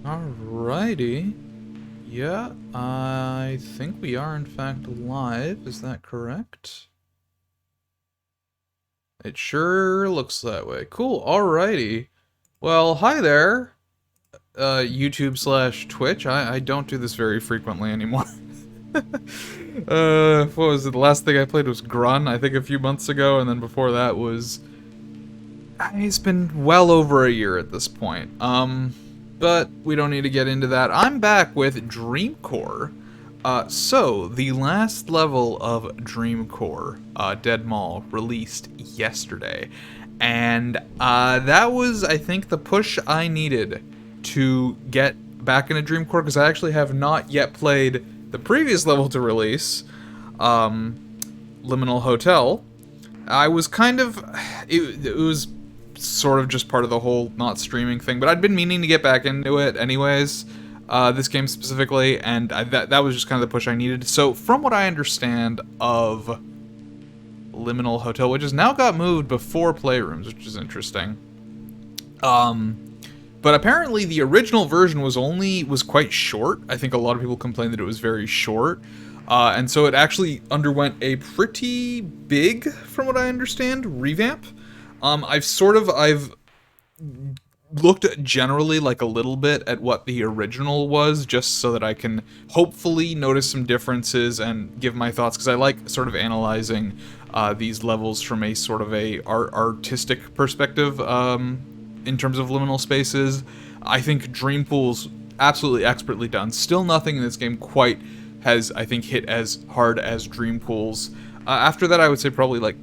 Alrighty. Yeah, I think we are in fact live. Is that correct? It sure looks that way. Cool. Alrighty. Well, hi there, YouTube slash Twitch. I don't do this very frequently anymore. What was it? The last thing I played was Grun, I think a few months ago, and then before that was... It's been well over a year at this point. But we don't need to get into that. I'm back with Dreamcore. So, the last level of Dreamcore, Dead Mall, released yesterday. And that was, I think, the push I needed to get back into Dreamcore, because I actually have not yet played the previous level to release, Liminal Hotel. I was kind of... It was sort of just part of the whole not streaming thing, but I'd been meaning to get back into it anyways, this game specifically, and that was just kind of the push I needed. So from what I understand of Liminal Hotel, which has now got moved before Playrooms, which is interesting, but apparently the original version was quite short. I think a lot of people complained that it was very short, and so it actually underwent a pretty big, from what I understand, revamp. I've looked generally like a little bit at what the original was, just so that I can hopefully notice some differences and give my thoughts, because I like sort of analyzing these levels from a sort of a artistic perspective, in terms of liminal spaces. I think Dreampool's absolutely expertly done. Still nothing in this game quite has, I think, hit as hard as Dreampool's. After that, I would say probably like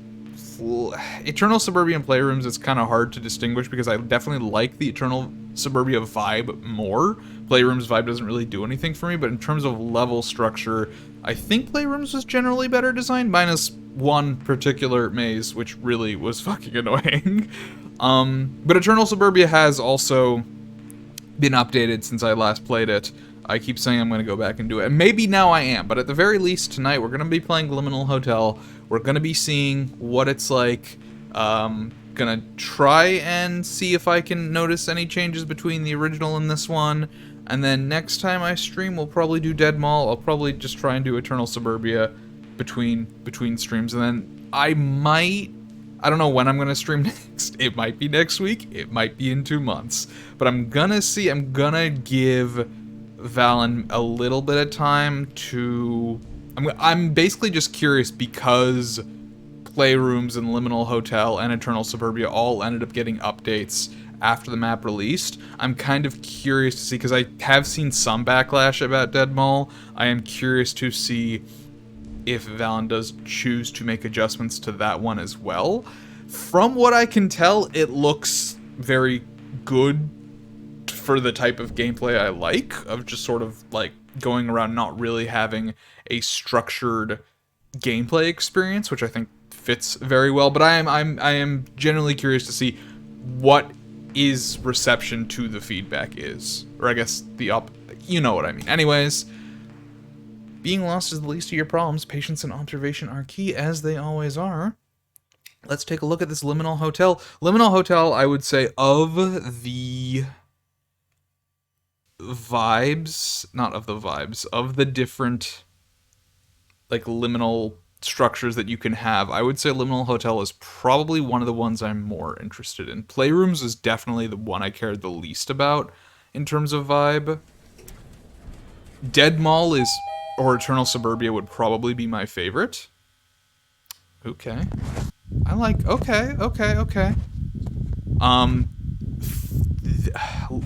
Eternal Suburbia and Playrooms. It's kind of hard to distinguish, because I definitely like the Eternal Suburbia vibe more. Playrooms vibe doesn't really do anything for me, but in terms of level structure, I think Playrooms was generally better designed, minus one particular maze, which really was fucking annoying. But Eternal Suburbia has also been updated since I last played it. I keep saying I'm going to go back and do it, and maybe now I am, but at the very least tonight we're going to be playing Liminal Hotel. We're going to be seeing what it's like. Gonna try and see if I can notice any changes between the original and this one, and then next time I stream we'll probably do Dead Mall. I'll probably just try and do Eternal Suburbia between streams, and then I don't know when I'm gonna stream next. It might be next week, it might be in 2 months, but I'm gonna give Valen a little bit of time to... I'm basically just curious, because Playrooms and Liminal Hotel and Eternal Suburbia all ended up getting updates after the map released. I'm kind of curious to see, because I have seen some backlash about Dead Mall. I am curious to see if Valen does choose to make adjustments to that one as well. From what I can tell, it looks very good for the type of gameplay I like, of just sort of like going around not really having a structured gameplay experience, which I think fits very well. But I am genuinely curious to see what is reception to the feedback is, or I guess you know what I mean. Anyways, being lost is the least of your problems. Patience and observation are key, as they always are. Let's take a look at this Liminal Hotel. Liminal Hotel, I would say, of the vibes, not of the vibes, of the different like liminal structures that you can have, I would say Liminal Hotel is probably one of the ones I'm more interested in. Playrooms is definitely the one I cared the least about in terms of vibe. Dead Mall is, or Eternal Suburbia would probably be my favorite. Okay. I like, okay.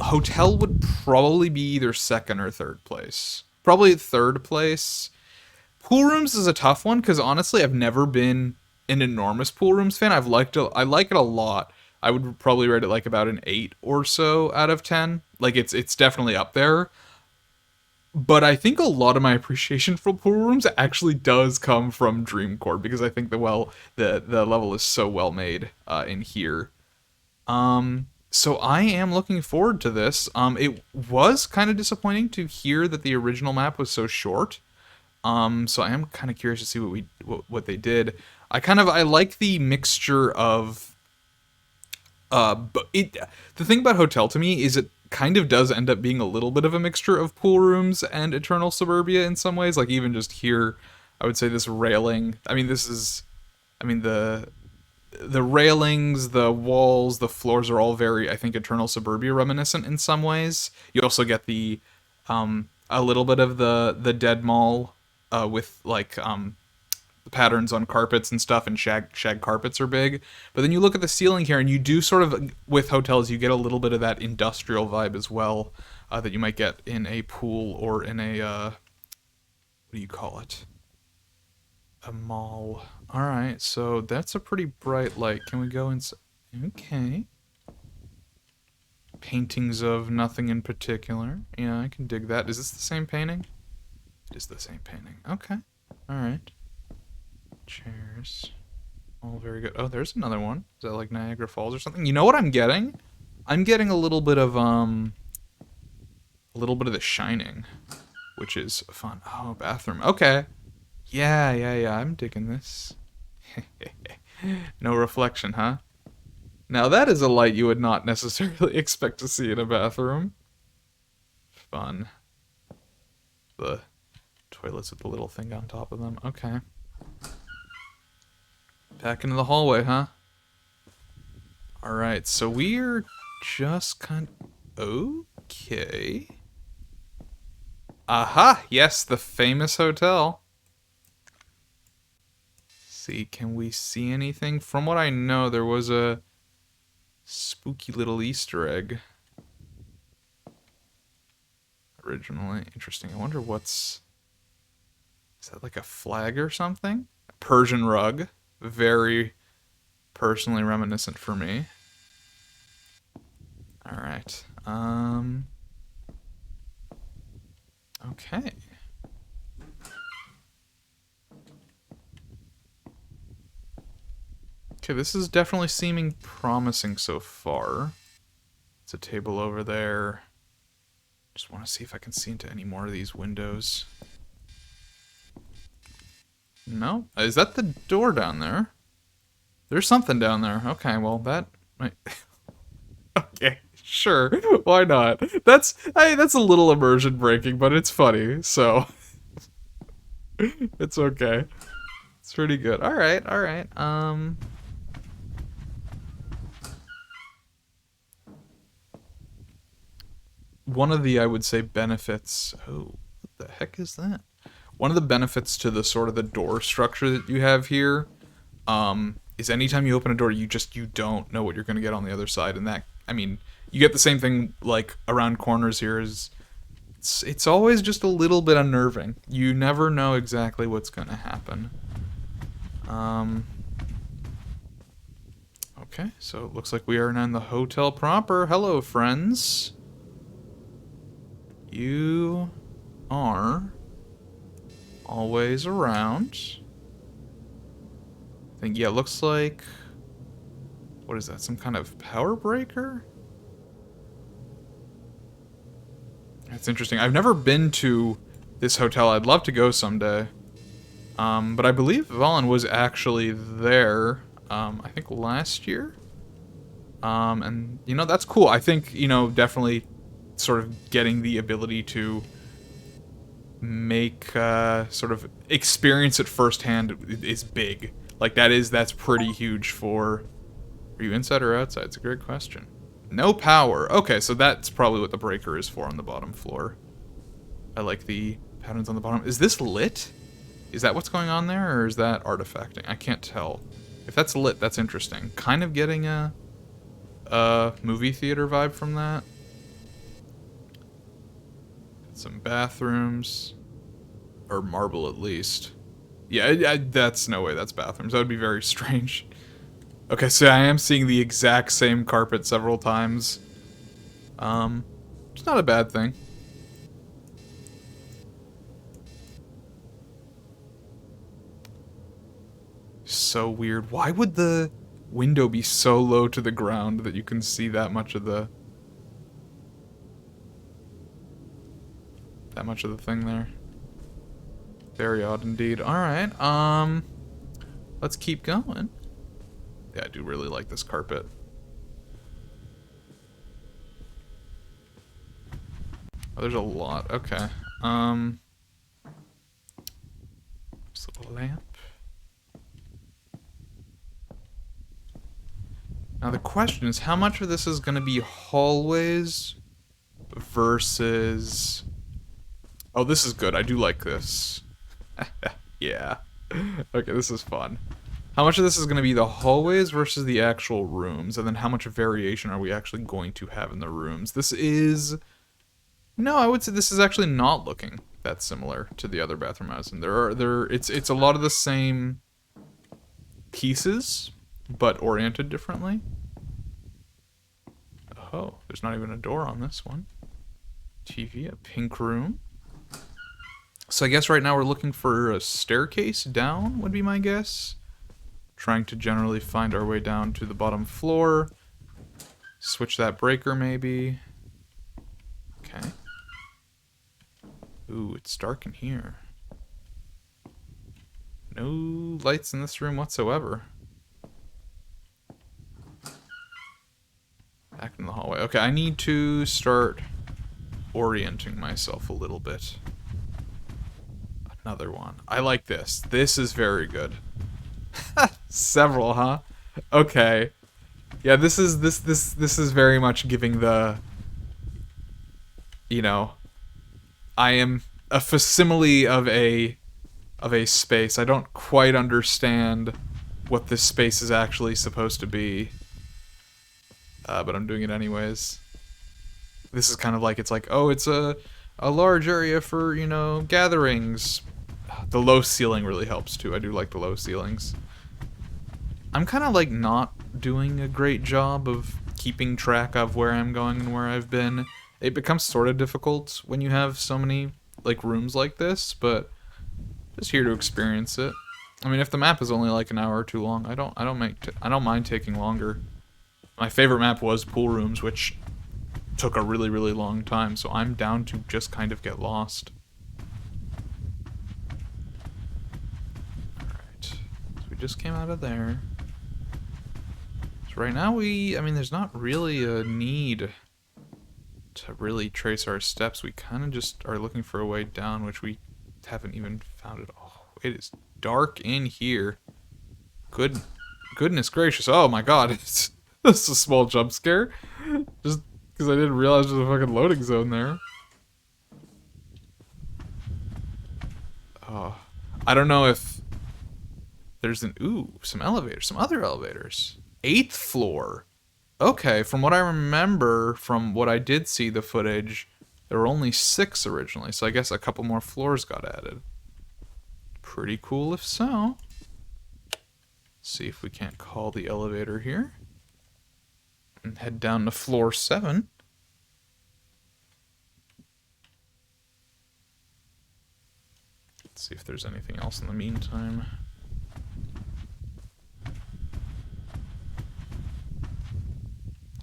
Hotel would probably be either second or third place. Probably third place. Pool Rooms is a tough one, because honestly I've never been an enormous Pool Rooms fan. I like it a lot. I would probably rate it like about an 8 or so out of 10. Like it's definitely up there. But I think a lot of my appreciation for Pool Rooms actually does come from Dreamcore, because I think the level is so well made in here. So I am looking forward to this. It was kind of disappointing to hear that the original map was so short. So I am kind of curious to see what they did. I like the mixture of but the thing about Hotel to me is it kind of does end up being a little bit of a mixture of pool rooms and eternal suburbia in some ways. Like even just here, I would say this railing. I mean, the railings, the walls, the floors are all very, I think, eternal suburbia reminiscent in some ways. You also get the a little bit of the dead mall with like the patterns on carpets and stuff, and shag carpets are big. But then you look at the ceiling here, and you do sort of, with hotels, you get a little bit of that industrial vibe as well that you might get in a pool or in a, what do you call it? A mall. Alright, so that's a pretty bright light. Can we go inside? Okay. Paintings of nothing in particular. Yeah, I can dig that. Is this the same painting? It is the same painting. Okay. Alright. Chairs. All very good. Oh, there's another one. Is that like Niagara Falls or something? You know what I'm getting? I'm getting a little bit of The Shining, which is fun. Oh, bathroom. Okay. Yeah. I'm digging this. No reflection, huh? Now that is a light you would not necessarily expect to see in a bathroom. Fun. The toilets with the little thing on top of them. Okay. Back into the hallway, huh? Alright, so we're just kind of... Okay. Aha! Yes, the famous hotel. See, can we see anything? From what I know, there was a spooky little Easter egg originally. Interesting. I wonder what's... Is that like a flag or something? A Persian rug. Very personally reminiscent for me. Alright. Okay. Okay, this is definitely seeming promising so far. It's a table over there. Just want to see if I can see into any more of these windows. No? Is that the door down there? There's something down there. Okay, well, that might... Okay, sure. Why not? That's a little immersion breaking, but it's funny, so... It's okay. It's pretty good. Alright. One of the, I would say, benefits... Oh, what the heck is that? One of the benefits to the sort of the door structure that you have here is anytime you open a door, you don't know what you're going to get on the other side. And that, I mean, you get the same thing like around corners here. It's always just a little bit unnerving. You never know exactly what's going to happen. Okay, so it looks like we are now in the hotel proper. Hello, friends. You are always around. I think, yeah, it looks like... What is that, some kind of power breaker? That's interesting. I've never been to this hotel. I'd love to go someday. But I believe Valen was actually there, I think last year. And, you know, that's cool. I think, you know, definitely sort of getting the ability to make, sort of experience it firsthand is big. Like, that's pretty huge for... Are you inside or outside? It's a great question. No power. Okay, so that's probably what the breaker is for on the bottom floor. I like the patterns on the bottom. Is this lit? Is that what's going on there, or is that artifacting? I can't tell. If that's lit, that's interesting. Kind of getting a movie theater vibe from that. Some bathrooms. Or marble, at least. Yeah, that's no way that's bathrooms. That would be very strange. Okay, so I am seeing the exact same carpet several times. It's not a bad thing. So weird. Why would the window be so low to the ground that you can see that much of the... thing there? Very odd indeed. Alright, let's keep going. Yeah, I do really like this carpet. Oh, there's a lot. Okay. Just a lamp. Now the question is, how much of this is going to be hallways versus... Oh, this is good. I do like this. Yeah. Okay, this is fun. How much of this is going to be the hallways versus the actual rooms? And then how much variation are we actually going to have in the rooms? This is... No, I would say this is actually not looking that similar to the other bathroom I was in. It's a lot of the same pieces, but oriented differently. Oh, there's not even a door on this one. TV, a pink room. So I guess right now we're looking for a staircase down, would be my guess. Trying to generally find our way down to the bottom floor. Switch that breaker, maybe. Okay. Ooh, it's dark in here. No lights in this room whatsoever. Back in the hallway. Okay, I need to start orienting myself a little bit. Another one. I like this. This is very good. Several, huh? Okay. Yeah, this is very much giving the, you know, I am a facsimile of a space. I don't quite understand what this space is actually supposed to be. But I'm doing it anyways. This is kind of like, it's like, oh, it's a large area for, you know, gatherings. The low ceiling really helps too. I do like the low ceilings. I'm kind of like not doing a great job of keeping track of where I'm going and where I've been. It becomes sort of difficult when you have so many like rooms like this, but just here to experience it. I mean, if the map is only like an hour or two long, I don't mind taking longer. My favorite map was Pool Rooms, which took a really, really long time, so I'm down to just kind of get lost. Alright, so we just came out of there. So right now I mean, there's not really a need to really trace our steps. We kind of just are looking for a way down, which we haven't even found at all. It is dark in here. Goodness gracious, oh my god, it's... This is a small jump scare. Just because I didn't realize there's a fucking loading zone there. Oh. I don't know if there's an... Ooh, some elevators. Some other elevators. 8th floor. Okay, from what I remember, from what I did see the footage, there were only 6 originally, so I guess a couple more floors got added. Pretty cool if so. See if we can't call the elevator here. And head down to floor 7. Let's see if there's anything else in the meantime.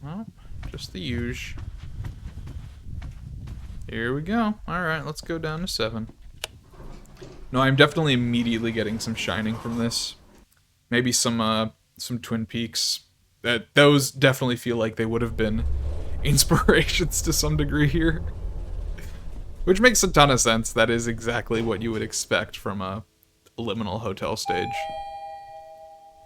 Well, just the usual. Here we go. Alright, let's go down to 7. No, I'm definitely immediately getting some shining from this. Maybe some Twin Peaks. Those definitely feel like they would have been inspirations to some degree here. Which makes a ton of sense. That is exactly what you would expect from a Liminal Hotel stage.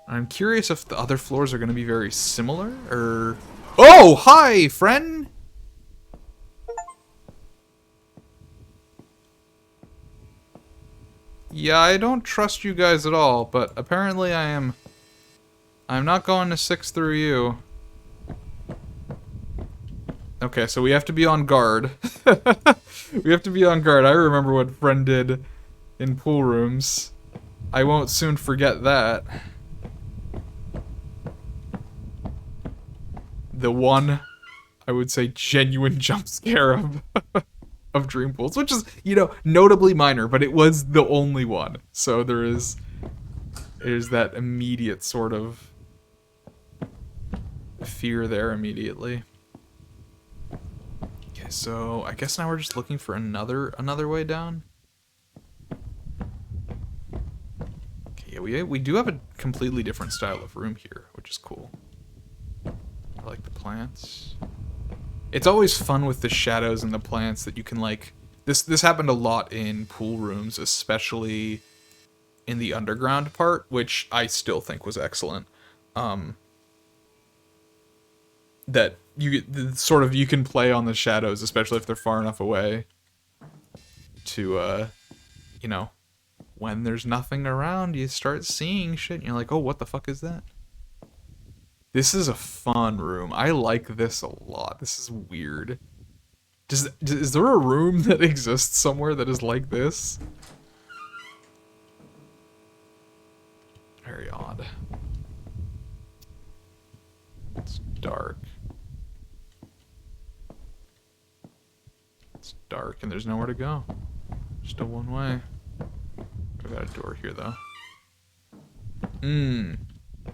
I'm curious if the other floors are going to be very similar, or... Oh, hi, friend! Yeah, I don't trust you guys at all, but apparently I'm not going to 6 through you. Okay, so we have to be on guard. We have to be on guard. I remember what Friend did in Pool Rooms. I won't soon forget that. The one, I would say, genuine jump scare of Dream Pools, which is, you know, notably minor, but it was the only one. So there's that immediate sort of fear there immediately. Okay, so I guess now we're just looking for another way down. Okay, yeah, we do have a completely different style of room here, which is cool. I like the plants. It's always fun with the shadows and the plants that you can, like... This happened a lot in pool rooms, especially in the underground part, which I still think was excellent. That sort of you can play on the shadows, especially if they're far enough away to, you know, when there's nothing around, you start seeing shit, and you're like, oh, what the fuck is that? This is a fun room. I like this a lot. This is weird. Is there a room that exists somewhere that is like this? Very odd. It's dark. It's dark and there's nowhere to go. Just a one way. I've got a door here though.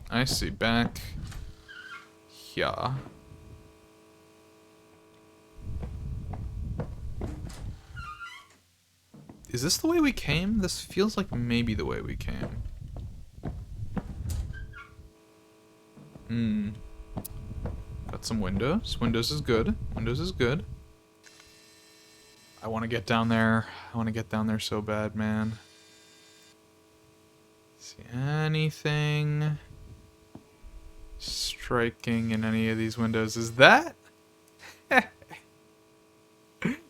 I see. Back. Yeah. Is this the way we came? This feels like maybe the way we came. Got some windows. Windows is good. Windows is good. I want to get down there. I want to get down there so bad, man. See anything striking in any of these windows? Is that?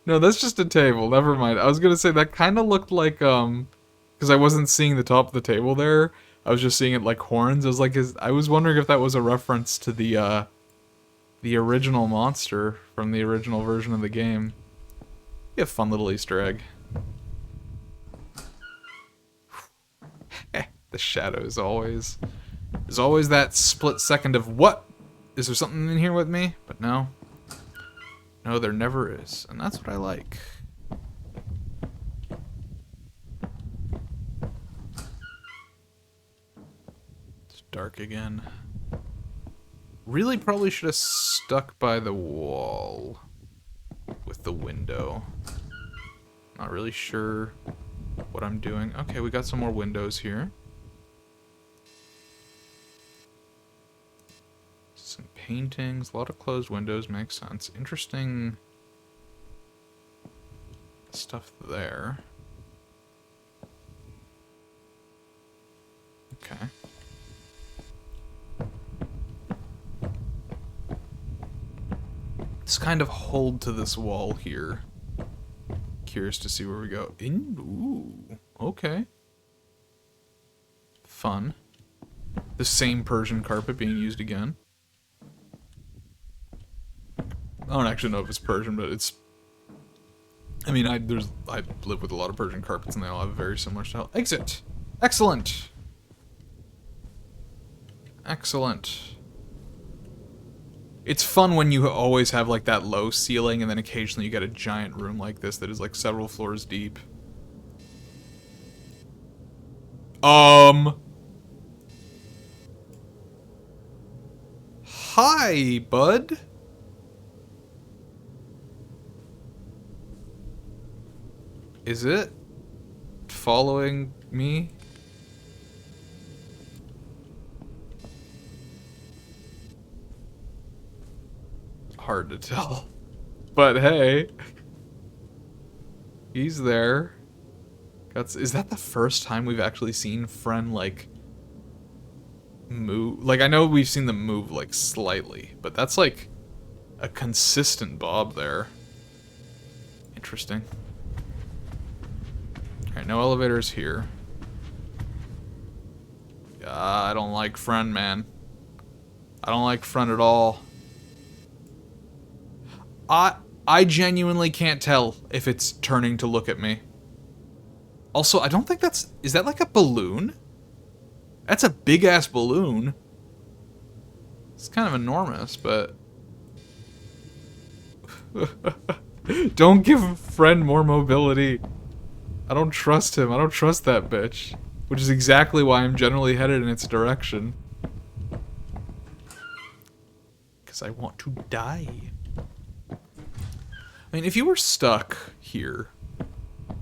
No, that's just a table. Never mind. I was gonna say that kind of looked like because I wasn't seeing the top of the table there. I was just seeing it like horns. I was like, I was wondering if that was a reference to the original monster from the original version of the game. Be a fun little Easter egg. The shadows always. There's always that split second of what? Is there something in here with me? But no. No, there never is. And that's what I like. It's dark again. Really probably should have stuck by the wall with the window. Not really sure what I'm doing. Okay, we got some more windows here. Some paintings, a lot of closed windows, makes sense. Interesting stuff there. Okay. Let's kind of hold to this wall here. Curious to see where we go. Ooh, okay. Fun. The same Persian carpet being used again. I don't actually know if it's Persian, but it's... I mean, I live with a lot of Persian carpets, and they all have a very similar style. Exit! Excellent! Excellent. It's fun when you always have, like, that low ceiling, and then occasionally you get a giant room like this that is, like, several floors deep. Hi, bud? Is it following me? Hard to tell. But hey. He's there. Is that the first time we've actually seen Fren, like, move? Like, I know we've seen them move, like, slightly, but that's, like, a consistent bob there. Interesting. Alright, no elevators here. I don't like Fren, man. I don't like Fren at all. I genuinely can't tell if it's turning to look at me. Also, I don't think that's... Is that like a balloon? That's a big-ass balloon. It's kind of enormous, but... Don't give Fren more mobility. I don't trust him. I don't trust that bitch. Which is exactly why I'm generally headed in its direction. Because I want to die. I mean, if you were stuck here,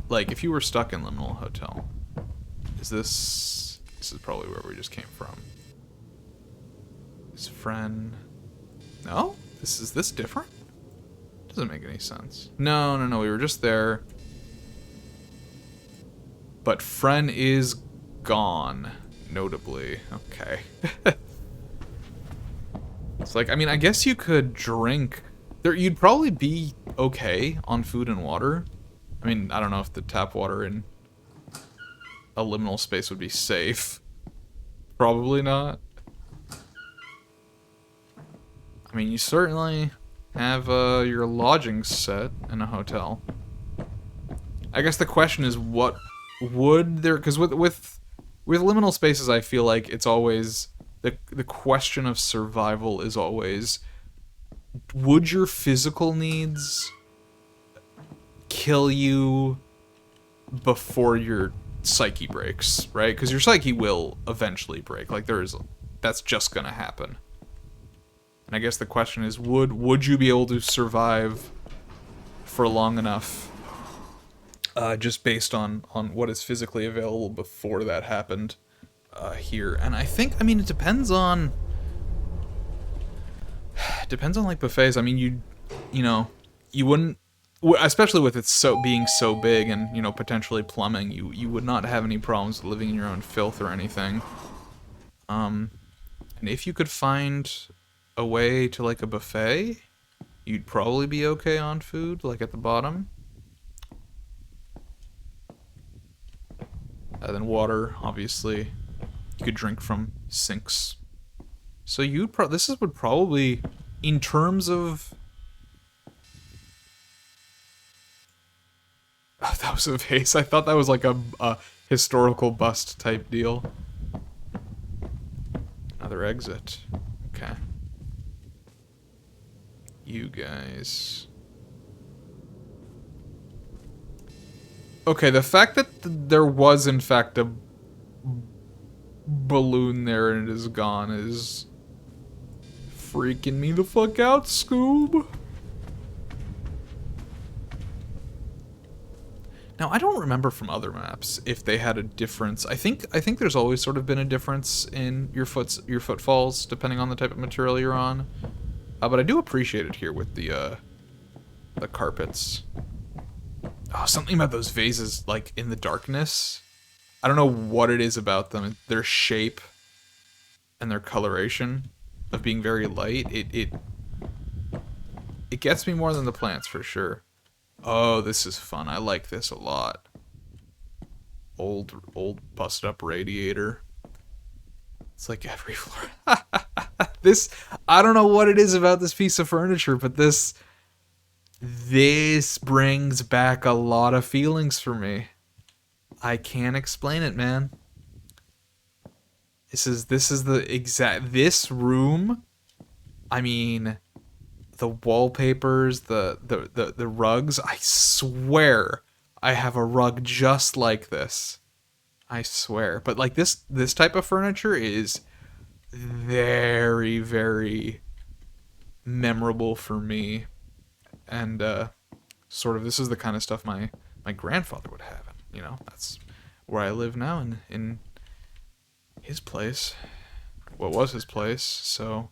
like, if you were stuck in Liminal Hotel, this is probably where we just came from. Is Fren... No? Is this different? Doesn't make any sense. No, no, no, we were just there. But Fren is gone, notably. Okay. It's like, I mean, I guess you could drink. You'd probably be okay on food and water. I mean, I don't know if the tap water in a liminal space would be safe. Probably not. I mean, you certainly have your lodging set in a hotel. I guess the question is, what would there? Because with liminal spaces, I feel like it's always the question of survival is always, would your physical needs kill you before your psyche breaks, right? Because your psyche will eventually break. Like that's just gonna happen. And I guess the question is, would you be able to survive for long enough, just based on what is physically available before that happened here? And I think, I mean, it depends on like buffets. I mean, you know, you wouldn't, especially with it being so big and, you know, potentially plumbing, you would not have any problems living in your own filth or anything. And if you could find a way to like a buffet, you'd probably be okay on food, like at the bottom. And then water, obviously, you could drink from sinks. So would probably, in terms of... Oh, that was a vase. I thought that was like a historical bust type deal. Another exit. Okay. You guys. Okay, the fact that there was in fact a balloon there and it is gone is freaking me the fuck out, Scoob. Now, I don't remember from other maps if they had a difference. I think there's always sort of been a difference in your footfalls depending on the type of material you're on. But I do appreciate it here with the carpets. Oh, something about those vases, like, in the darkness. I don't know what it is about them. Their shape and their coloration of being very light. It gets me more than the plants, for sure. Oh, this is fun. I like this a lot. Old busted up radiator. It's like every floor. This, I don't know what it is about this piece of furniture, but this brings back a lot of feelings for me. I can't explain it, man. This is this room. I mean, the wallpapers, the rugs. I swear I have a rug just like this. I swear. But like this type of furniture is very, very memorable for me. And sort of, this is the kind of stuff my grandfather would have. And, you know, that's where I live now, in his place. What was his place? So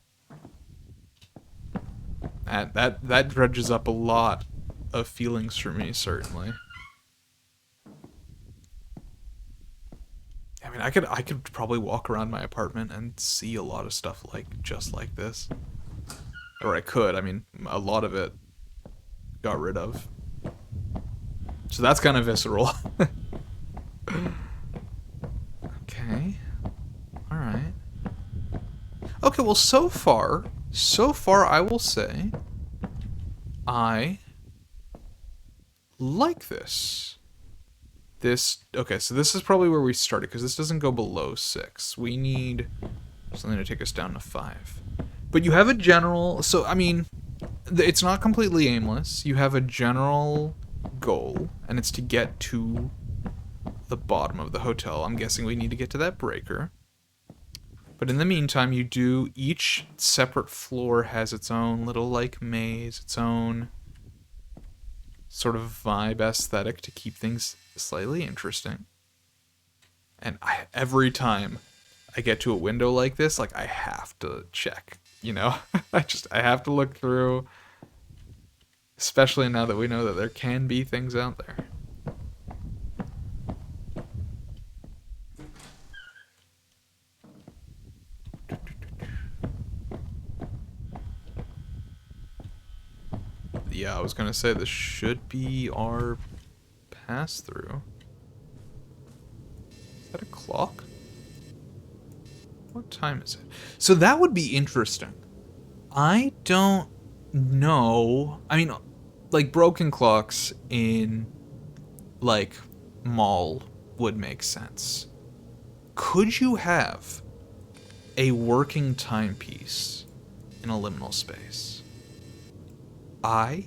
that dredges up a lot of feelings for me, certainly. I mean, I could probably walk around my apartment and see a lot of stuff just like this. Or I could. I mean, a lot of it got rid of. So that's kind of visceral. Okay. Alright. Okay, well, so far, I will say, I like this. Okay, so this is probably where we started, because this doesn't go below 6. We need something to take us down to 5. But you have a general, so, I mean, it's not completely aimless. You have a general goal, and it's to get to the bottom of the hotel. I'm guessing we need to get to that breaker. But in the meantime, each separate floor has its own little, like, maze, its own sort of vibe aesthetic to keep things slightly interesting. And every time I get to a window like this, like, I have to check, you know? I have to look through. Especially now that we know that there can be things out there. Yeah, I was gonna say this should be our pass-through. Is that a clock? What time is it? So that would be interesting. I don't know. I mean, like, broken clocks in, like, mall would make sense. Could you have a working timepiece in a liminal space? I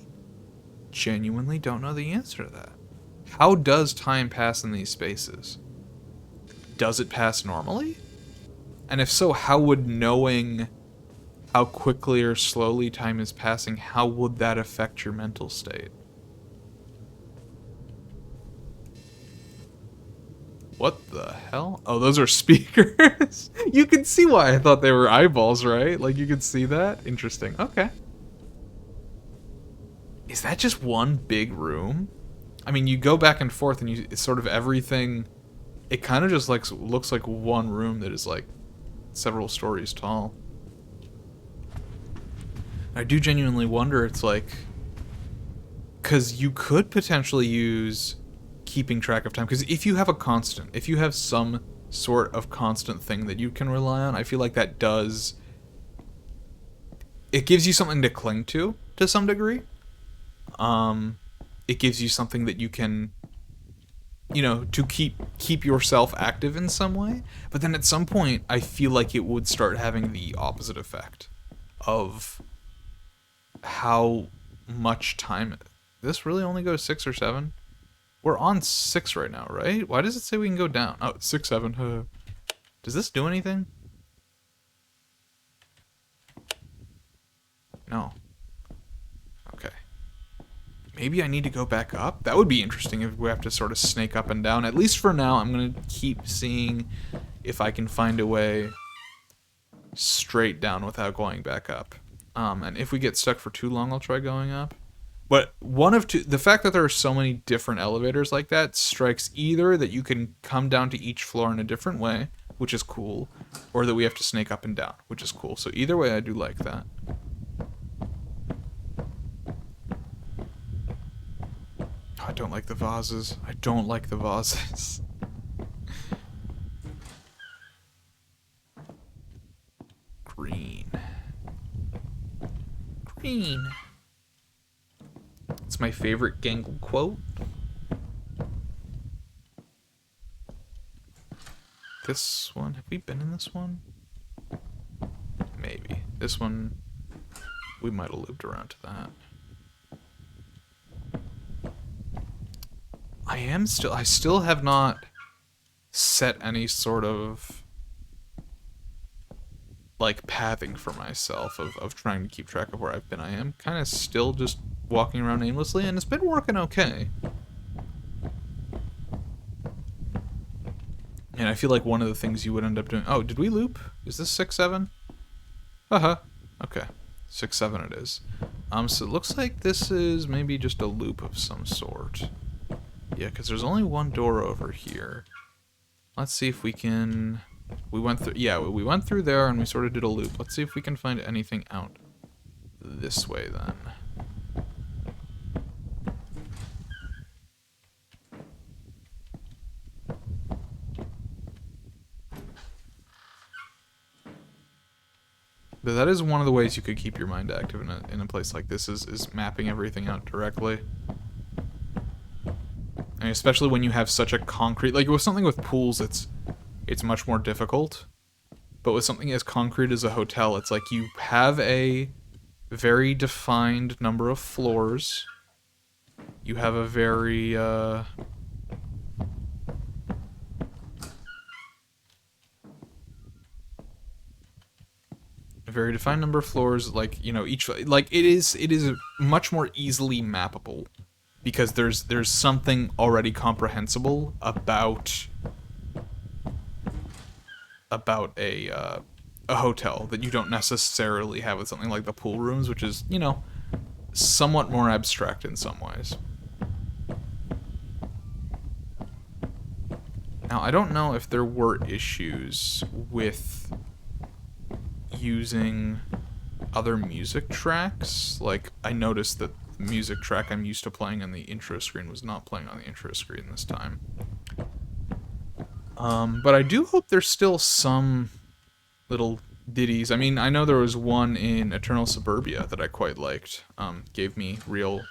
genuinely don't know the answer to that. How does time pass in these spaces? Does it pass normally? And if so, how would knowing how quickly or slowly time is passing, how would that affect your mental state? What the hell? Oh, those are speakers. You can see why I thought they were eyeballs, right? Like, you could see that? Interesting. Okay. Is that just one big room? I mean, you go back and forth and it's sort of everything. It kind of just like looks like one room that is like several stories tall. I do genuinely wonder, it's like, because you could potentially use keeping track of time, because if you have a constant, if you have some sort of constant thing that you can rely on, I feel like that does, it gives you something to cling to some degree. It gives you something that you can, you know, to keep yourself active in some way. But then at some point, I feel like it would start having the opposite effect of how much time. This really only goes 6 or 7? We're on 6 right now, right? Why does it say we can go down? Oh, it's 6, 7. Does this do anything? No. Okay. Maybe I need to go back up? That would be interesting if we have to sort of snake up and down. At least for now, I'm going to keep seeing if I can find a way straight down without going back up. And if we get stuck for too long, I'll try going up. But one of two, the fact that there are so many different elevators like that strikes either that you can come down to each floor in a different way, which is cool, or that we have to snake up and down, which is cool. So either way, I do like that. Oh, I don't like the vases. I don't like the vases. Green. Green. It's my favorite Gangle quote. This one, have we been in this one? Maybe. This one, we might have looped around to that. I still have not set any sort of, like, pathing for myself of trying to keep track of where I've been. I am kind of still just walking around aimlessly, and it's been working okay. And I feel like one of the things you would end up doing... Oh, did we loop? Is this 6, 7? Haha. Okay. 6, 7 it is. So it looks like this is maybe just a loop of some sort. Yeah, because there's only one door over here. Let's see if we can... We went through... Yeah, we went through there and we sort of did a loop. Let's see if we can find anything out this way then. But that is one of the ways you could keep your mind active in a place like this, is mapping everything out directly. And especially when you have such a concrete... Like, with something with pools, it's much more difficult. But with something as concrete as a hotel, it's like you have a very defined number of floors. You have a very... a very defined number of floors, like, you know, each... Like, it is much more easily mappable. Because there's something already comprehensible about a hotel that you don't necessarily have with something like the pool rooms, which is, you know, somewhat more abstract in some ways. Now, I don't know if there were issues with using other music tracks. Like, I noticed that the music track I'm used to playing on the intro screen was not playing on the intro screen this time. But I do hope there's still some little ditties. I mean, I know there was one in Eternal Suburbia that I quite liked. Gave me real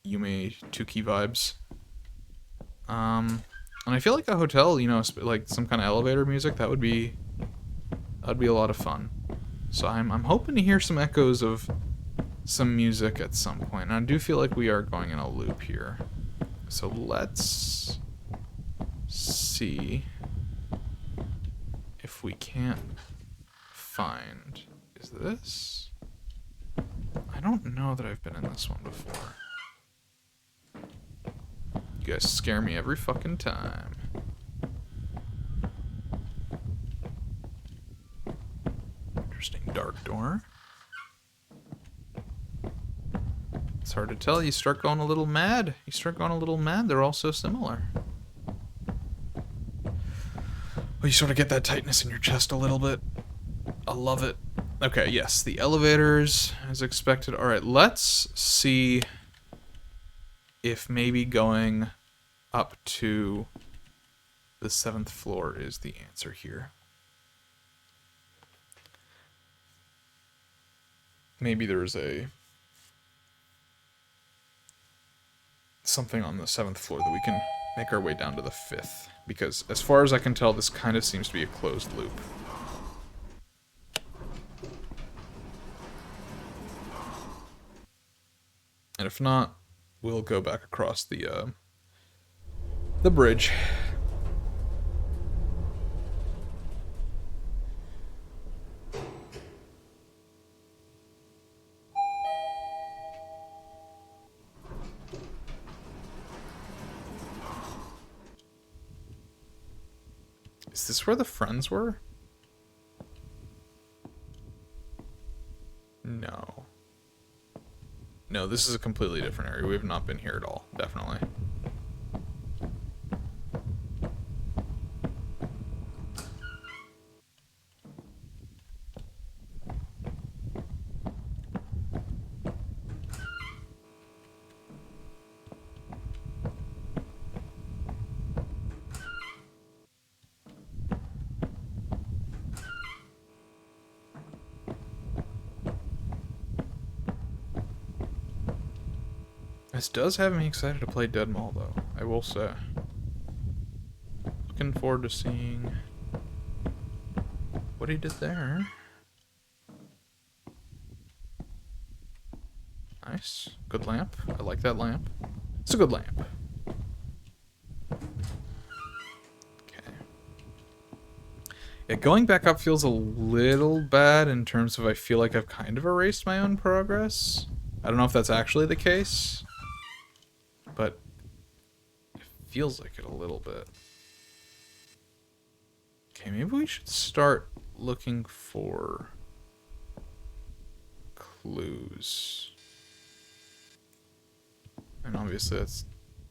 Yume Tuki vibes. And I feel like a hotel, you know, like some kind of elevator music, that'd be a lot of fun. So I'm hoping to hear some echoes of some music at some point. And I do feel like we are going in a loop here. So let's see if we can't find... Is this? I don't know that I've been in this one before. You guys scare me every fucking time. Interesting dark door. It's hard to tell. You start going a little mad. You start going a little mad. They're all so similar. Well, you sort of get that tightness in your chest a little bit. I love it. Okay, yes, the elevators as expected. All right, let's see if maybe going up to the 7th floor is the answer here. Maybe there's something on the 7th floor that we can make our way down to the 5th. Because as far as I can tell, this kind of seems to be a closed loop. And if not, we'll go back across the bridge. Is this where the friends were? No. No, this is a completely different area. We have not been here at all, definitely. This does have me excited to play Dead Mall, though, I will say. Looking forward to seeing what he did there. Nice. Good lamp. I like that lamp. It's a good lamp. Okay. Yeah, going back up feels a little bad in terms of I feel like I've kind of erased my own progress. I don't know if that's actually the case, but it feels like it a little bit. Okay, maybe we should start looking for clues. And obviously that's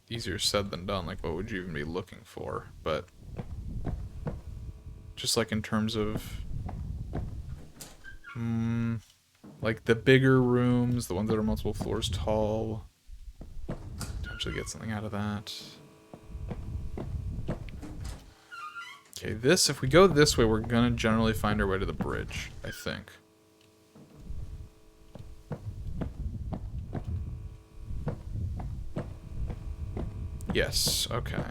easier said than done, like what would you even be looking for? But just like in terms of like the bigger rooms, the ones that are multiple floors tall, potentially get something out of that. Okay, this, if we go this way, we're gonna generally find our way to the bridge, I think. Yes, okay.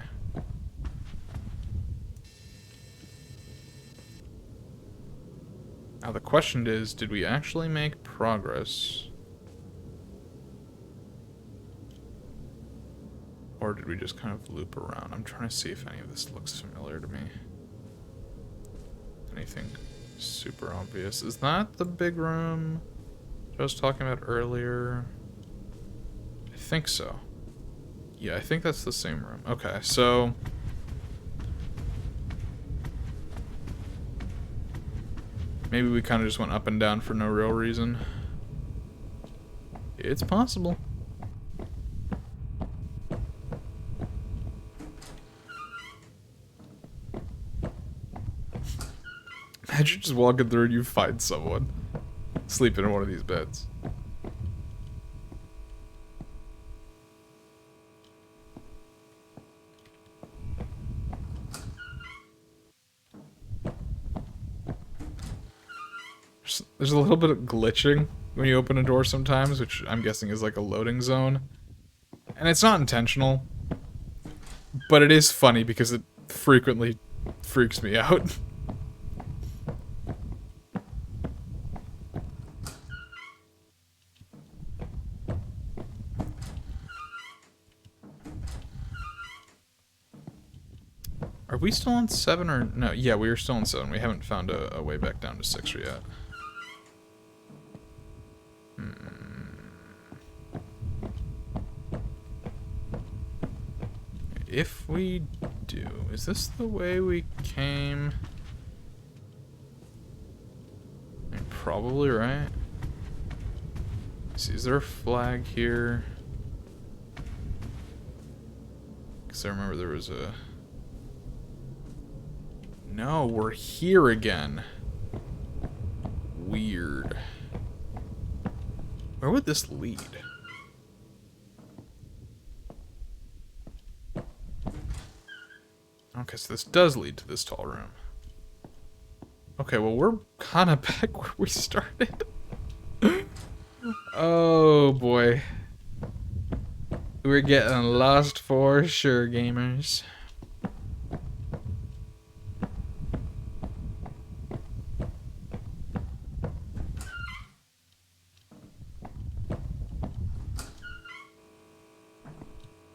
Now the question is, did we actually make progress? Or did we just kind of loop around? I'm trying to see if any of this looks familiar to me. Anything super obvious. Is that the big room I was talking about earlier? I think so. Yeah, I think that's the same room. Okay, so maybe we kind of just went up and down for no real reason. It's possible. Imagine just walking through and you find someone sleeping in one of these beds. There's a little bit of glitching when you open a door sometimes, which I'm guessing is like a loading zone. And it's not intentional, but it is funny because it frequently freaks me out. Are we still on 7 or no? Yeah, we are still on 7. We haven't found a way back down to 6 yet. If we do, is this the way we came? You're probably right. Let's see, is there a flag here? Because I remember there was a... No, we're here again. Weird. Where would this lead? Okay, so this does lead to this tall room. Okay, well, we're kind of back where we started. Oh, boy. We're getting lost for sure, gamers.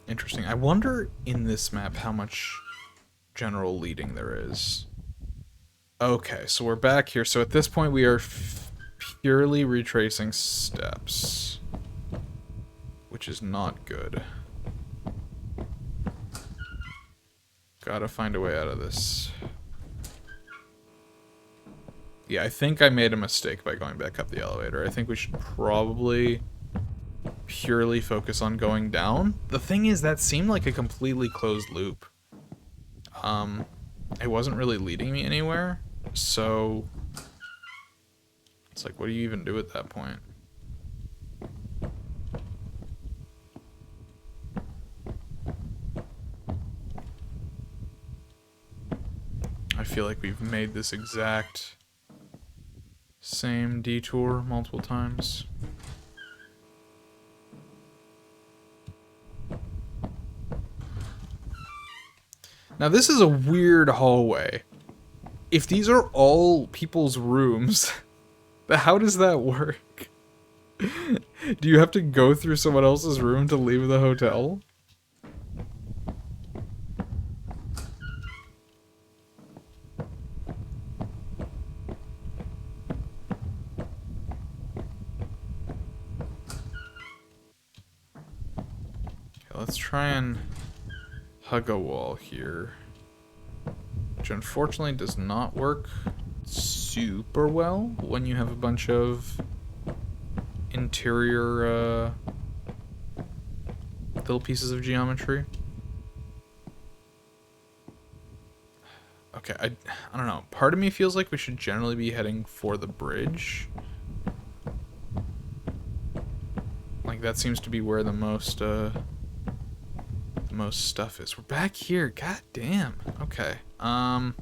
Interesting. I wonder in this map how much general leading there is. Okay, so we're back here. So at this point we are purely retracing steps, which is not good. Gotta find a way out of this. Yeah, I think I made a mistake by going back up the elevator. I think we should probably purely focus on going down. The thing is, that seemed like a completely closed loop. It wasn't really leading me anywhere, so it's like, what do you even do at that point? I feel like we've made this exact same detour multiple times. Now this is a weird hallway. If these are all people's rooms, how does that work? Do you have to go through someone else's room to leave the hotel? Okay, let's try and hug a wall here, which unfortunately does not work super well when you have a bunch of interior little pieces of geometry. Okay, I don't know. Part of me feels like we should generally be heading for the bridge. Like that seems to be where the most stuff is. We're back here. God damn. Okay. Alright,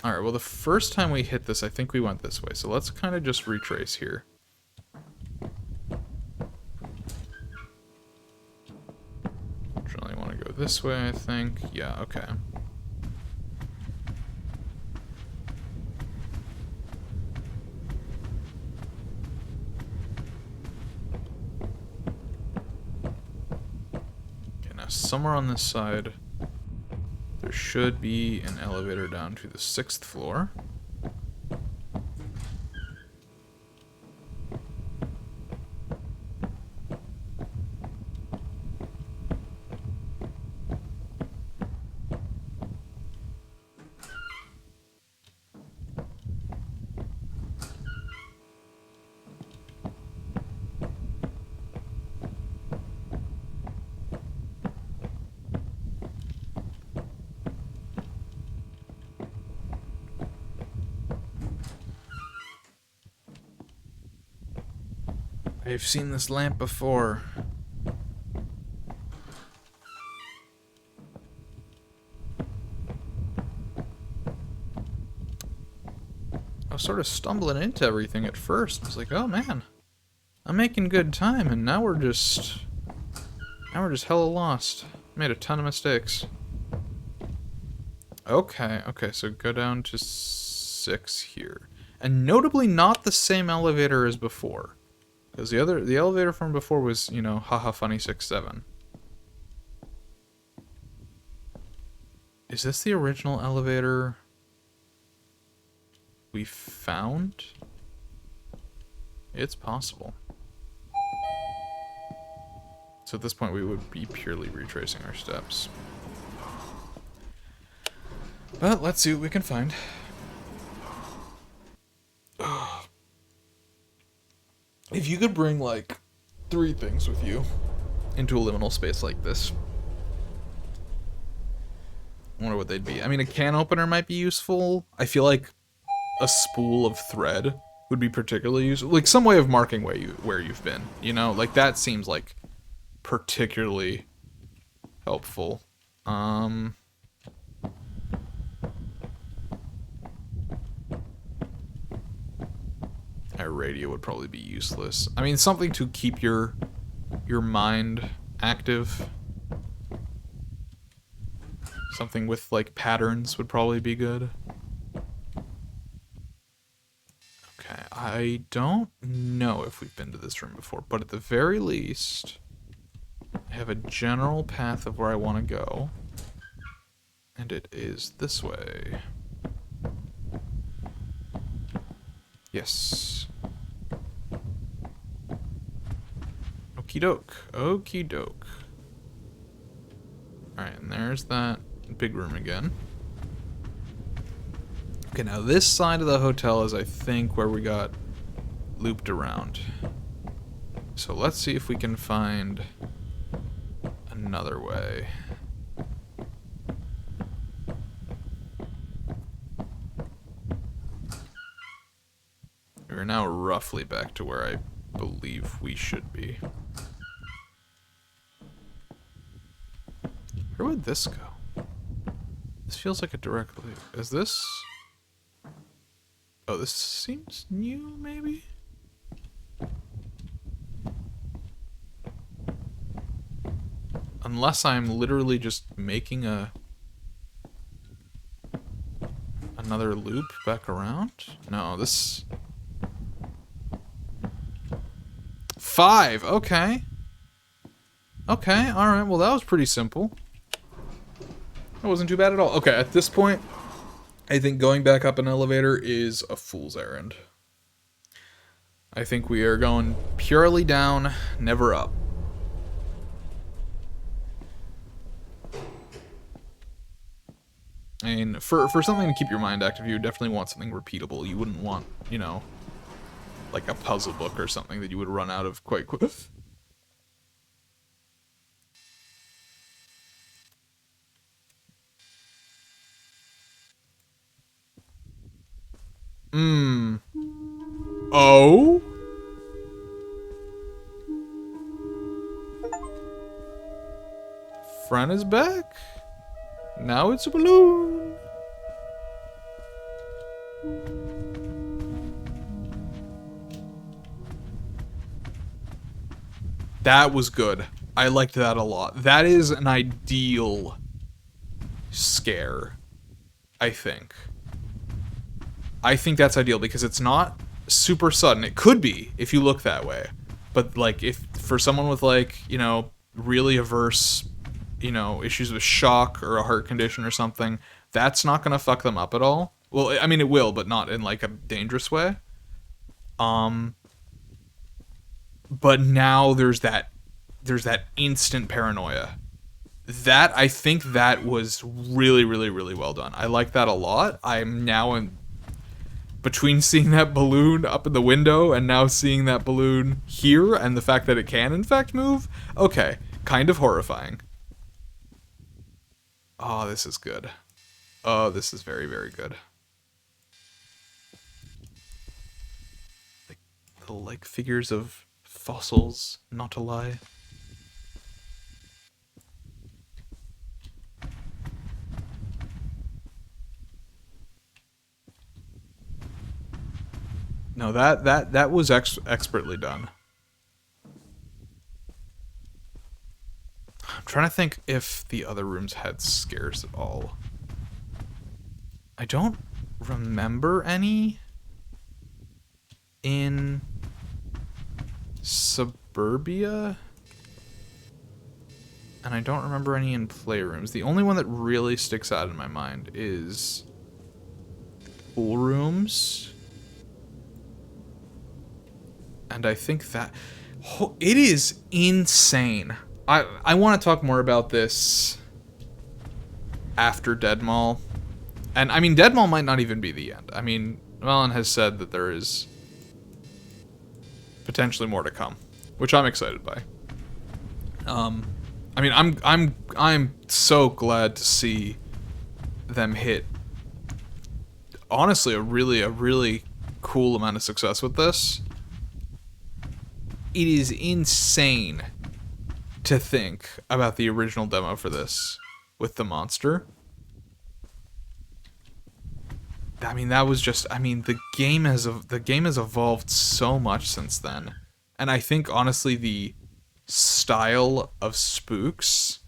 well the first time we hit this, I think we went this way. So let's kind of just retrace here. Generally want to go this way, I think. Yeah, okay. Somewhere on this side, there should be an elevator down to the 6th floor. I've seen this lamp before. I was sort of stumbling into everything at first. I was like, oh man, I'm making good time, and now we're just hella lost. Made a ton of mistakes. Okay, so go down to 6 here. And notably not the same elevator as before. Because the elevator from before was, you know, haha funny 6, 7. Is this the original elevator we found? It's possible. So at this point we would be purely retracing our steps. But let's see what we can find. If you could bring, like, 3 things with you into a liminal space like this, I wonder what they'd be. I mean, a can opener might be useful. I feel like a spool of thread would be particularly useful. Like, some way of marking where you've been, you know? Like, that seems, like, particularly helpful. A radio would probably be useless. I mean, something to keep your mind active. Something with, like, patterns would probably be good. Okay, I don't know if we've been to this room before, but at the very least, I have a general path of where I want to go. And it is this way. Yes. Okie doke. Okie doke. Alright, and there's that big room again. Okay, now this side of the hotel is, I think, where we got looped around. So let's see if we can find another way. We're now roughly back to where I believe we should be. Where would this go? This feels like a direct loop. Is this... Oh, this seems new, maybe? Unless I'm literally just making another loop back around? No, this... 5, okay. Okay, alright, well that was pretty simple. That wasn't too bad at all. Okay, at this point, I think going back up an elevator is a fool's errand. I think we are going purely down, never up. I mean, for something to keep your mind active, you would definitely want something repeatable. You wouldn't want, you know, like a puzzle book or something that you would run out of quite quick. Oh? Fran is back? Now it's a balloon. That was good. I liked that a lot. That is an ideal scare, I think. I think that's ideal because it's not super sudden. It could be if you look that way. But like if for someone with like, you know, really averse, you know, issues with shock or a heart condition or something, that's not going to fuck them up at all. Well, I mean it will, but not in like a dangerous way. But now there's that instant paranoia. That I think that was really, really, really well done. I like that a lot. I'm now in between seeing that balloon up in the window and now seeing that balloon here and the fact that it can in fact move. Okay, kind of horrifying. Oh, this is good. Oh, this is very, very good. Like little like figures of Fossils, not to lie. No, that was expertly done. I'm trying to think if the other rooms had scares at all. I don't remember any in Suburbia, and I don't remember any in playrooms. The only one that really sticks out in my mind is pool rooms, and I think that it is insane. I want to talk more about this after Dead Mall. And, I mean, Dead Mall might not even be the end. I mean, Melon has said that there is potentially more to come, which I'm excited by. I mean, I'm so glad to see them hit, honestly, a really cool amount of success with this. It is insane to think about the original demo for this with the monster. I mean, that was just, I mean, the game has evolved so much since then. And I think, honestly, the style of spooks,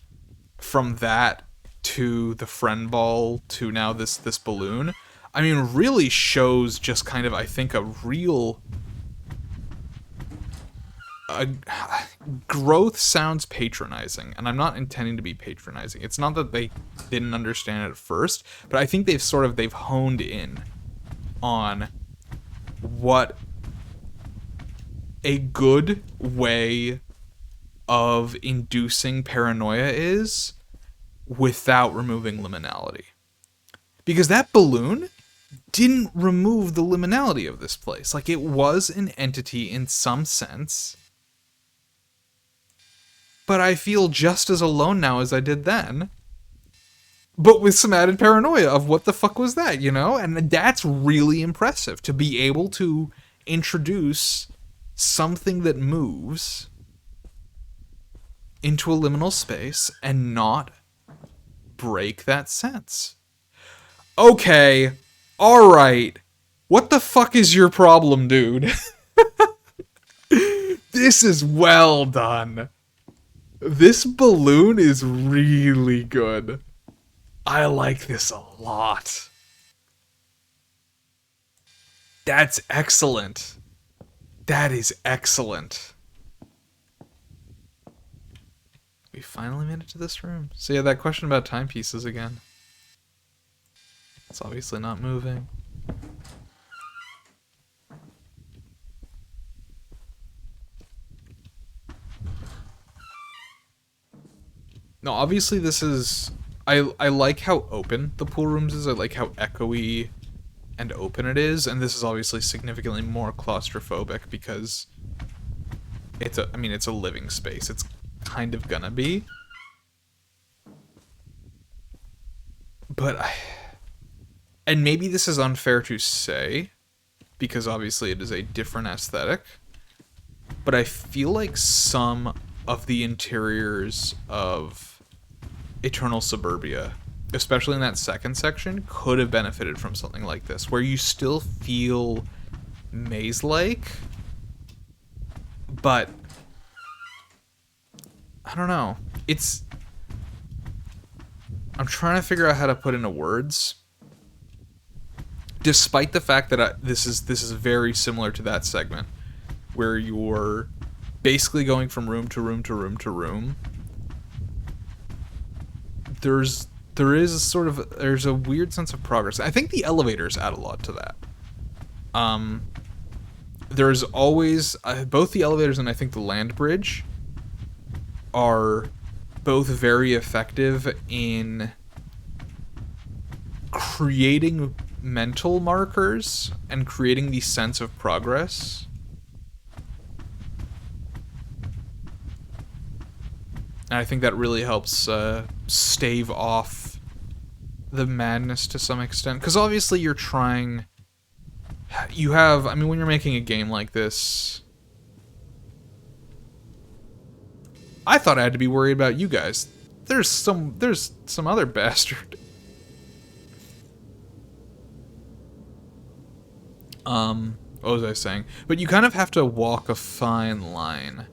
from that to the friend ball to now this balloon, I mean, really shows just kind of, I think, a real... growth sounds patronizing, and I'm not intending to be patronizing. It's not that they didn't understand it at first, but I think they've honed in on what a good way of inducing paranoia is without removing liminality. Because that balloon didn't remove the liminality of this place. Like, it was an entity in some sense, but I feel just as alone now as I did then. But with some added paranoia of what the fuck was that, you know? And that's really impressive, to be able to introduce something that moves into a liminal space and not break that sense. Okay, alright. What the fuck is your problem, dude? This is well done. This balloon is really good. I like this a lot. That's excellent. That is excellent. We finally made it to this room. So yeah, that question about timepieces again. It's obviously not moving. No, obviously this is... I like how open the pool rooms is. I like how echoey and open it is. And this is obviously significantly more claustrophobic because it's a living space. It's kind of gonna be. But and maybe this is unfair to say, because obviously it is a different aesthetic, but I feel like some of the interiors of Eternal Suburbia, especially in that second section, could have benefited from something like this, where you still feel maze-like, but I don't know. I'm trying to figure out how to put into words. Despite the fact that this is very similar to that segment, where you're basically going from room to room to room to room. There's a weird sense of progress. I think the elevators add a lot to that. There's always both the elevators and I think the land bridge are both very effective in creating mental markers and creating the sense of progress. And I think that really helps stave off the madness to some extent. Because obviously you're trying... when you're making a game like this, I thought I had to be worried about you guys. There's some other bastard. What was I saying? But you kind of have to walk a fine line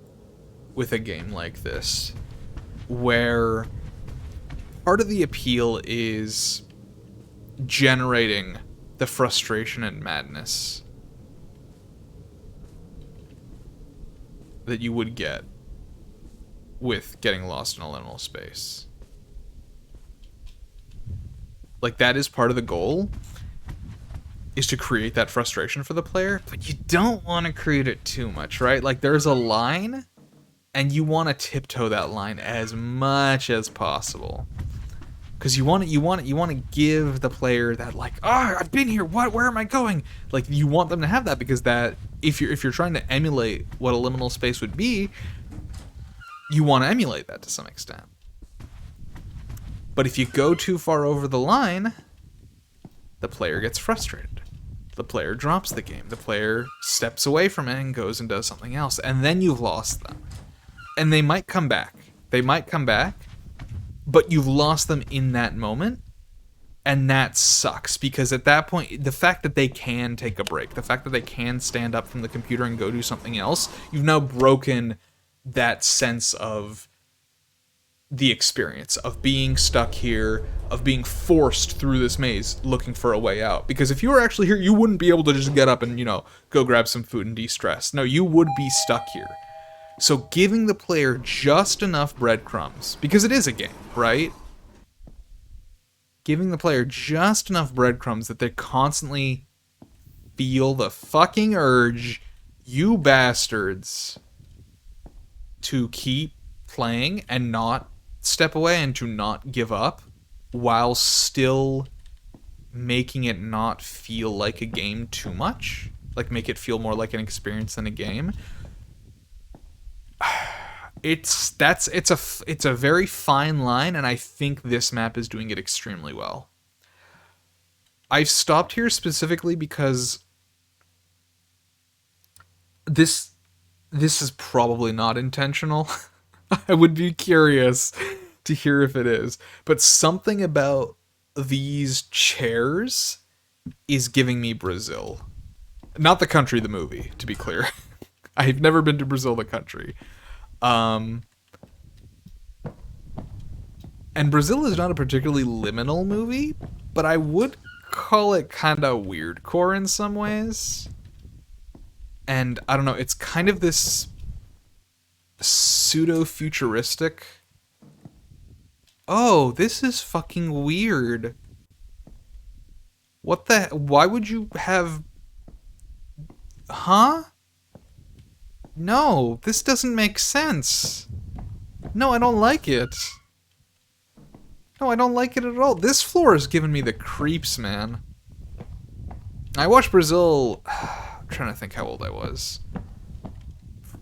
with a game like this, where part of the appeal is generating the frustration and madness that you would get with getting lost in a liminal space. Like, that is part of the goal, is to create that frustration for the player, but you don't want to create it too much, right? Like, there's a line, and you want to tiptoe that line as much as possible. Because you want to give the player that, like, oh, I've been here. Where am I going? Like, you want them to have that, because that, if you're trying to emulate what a liminal space would be, you want to emulate that to some extent. But if you go too far over the line, the player gets frustrated. The player drops the game. The player steps away from it and goes and does something else, and then you've lost them. And they might come back. But you've lost them in that moment, and that sucks, because at that point, the fact that they can take a break, the fact that they can stand up from the computer and go do something else, you've now broken that sense of the experience, of being stuck here, of being forced through this maze, looking for a way out. Because if you were actually here, you wouldn't be able to just get up and, go grab some food and de-stress. No, you would be stuck here. So giving the player just enough breadcrumbs, because it is a game, right? Giving the player just enough breadcrumbs that they constantly feel the fucking urge, you bastards, to keep playing and not step away and to not give up, while still making it not feel like a game too much. Like, make it feel more like an experience than a game. It's a very fine line, and I think this map is doing it extremely well. I've stopped here specifically because this is probably not intentional. I would be curious to hear if it is, but something about these chairs is giving me Brazil. Not the country, the movie, to be clear. I've never been to Brazil, the country. And Brazil is not a particularly liminal movie, but I would call it kind of weirdcore in some ways. And I don't know, it's kind of this pseudo-futuristic... Oh, this is fucking weird. What the... Why would you have... Huh? No, this doesn't make sense. No, I don't like it. No, I don't like it at all. This floor is giving me the creeps, man. I watched Brazil... I'm trying to think how old I was.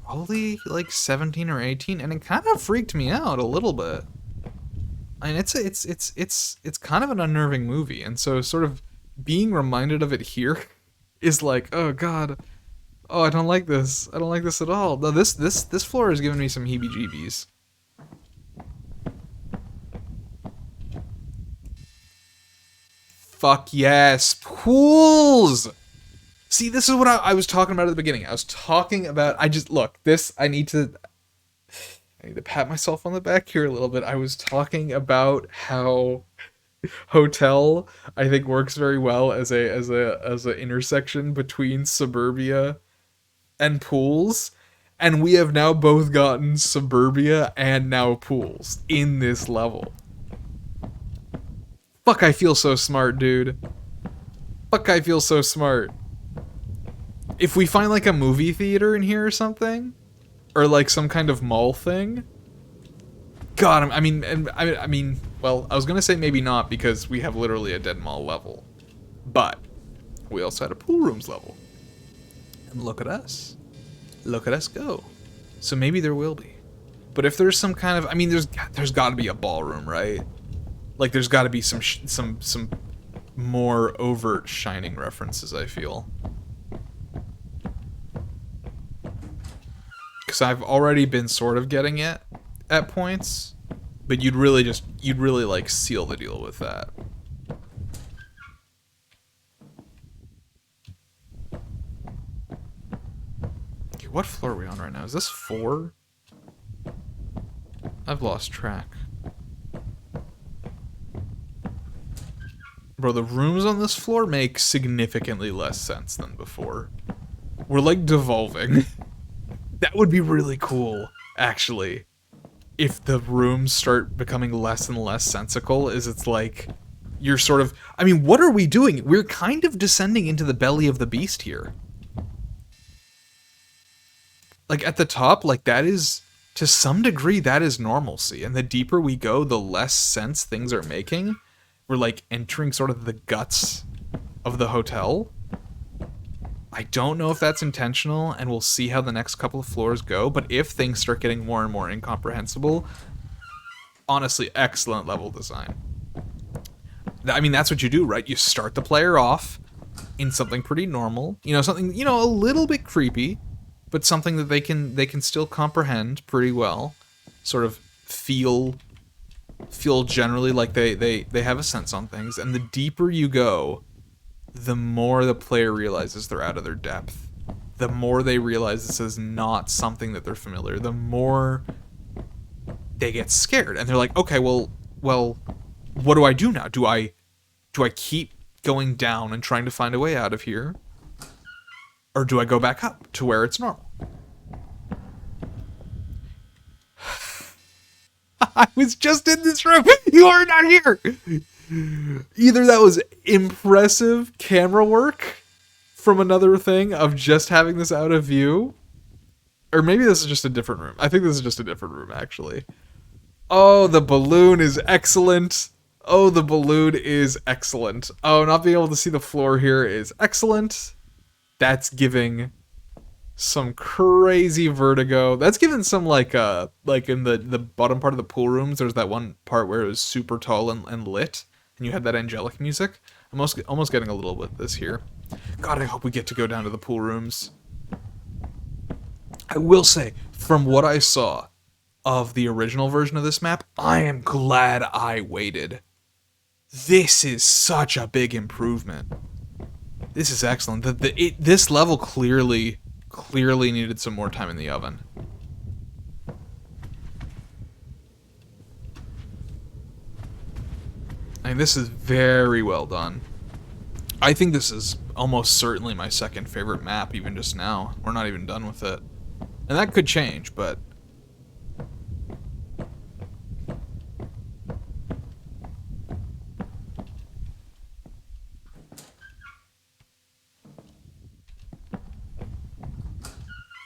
Probably like 17 or 18, and it kind of freaked me out a little bit. I mean, it's kind of an unnerving movie, and so sort of being reminded of it here is like, oh god, oh, I don't like this. I don't like this at all. No, this floor is giving me some heebie-jeebies. Fuck yes, pools. See, this is what I was talking about at the beginning. I was talking about, I need to pat myself on the back here a little bit. I was talking about how Hotel, I think, works very well as a intersection between suburbia and pools, and we have now both gotten suburbia and now pools in this level. Fuck, I feel so smart, dude. Fuck, I feel so smart. If we find like a movie theater in here or something, or like some kind of mall thing, God, I mean, well, I was gonna say maybe not, because we have literally a dead mall level, but we also had a pool rooms level, and look at us go. So maybe there will be, but if there's some kind of, I mean, there's got to be a ballroom, right? Like, there's got to be some more overt Shining references, I feel. Because I've already been sort of getting it at points, but you'd really like seal the deal with that. Okay, what floor are we on right now? Is this 4? I've lost track. Bro, the rooms on this floor make significantly less sense than before. We're like devolving. That would be really cool, actually. If the rooms start becoming less and less sensical, is it's like you're sort of, I mean, what are we doing? We're kind of descending into the belly of the beast here. Like at the top, like that is, to some degree, that is normalcy. And the deeper we go, the less sense things are making. We're like entering sort of the guts of the hotel. I don't know if that's intentional, and we'll see how the next couple of floors go, but if things start getting more and more incomprehensible, honestly, excellent level design. I mean, that's what you do, right? You start the player off in something pretty normal, you know, something, you know, a little bit creepy, but something that they can still comprehend pretty well, sort of feel generally like they have a sense on things, and the deeper you go, the more the player realizes they're out of their depth. The more they realize this is not something that they're familiar, the more they get scared. And they're like, okay, well, what do I do now? Do I keep going down and trying to find a way out of here? Or do I go back up to where it's normal? I was just in this room. You are not here. Either that was impressive camera work from another thing of just having this out of view, or maybe this is just a different room. I think this is just a different room, actually. Oh, the balloon is excellent. Oh, the balloon is excellent. Oh, not being able to see the floor here is excellent. That's giving some crazy vertigo. That's given some like in the bottom part of the pool rooms, there's that one part where it was super tall and lit, and you had that angelic music. I'm almost getting a little bit of this here. God, I hope we get to go down to the pool rooms. I will say, from what I saw of the original version of this map, I am glad I waited. This is such a big improvement. This is excellent. This level clearly needed some more time in the oven. I mean, this is very well done. I think this is almost certainly my second favorite map, even just now. We're not even done with it. And that could change, but...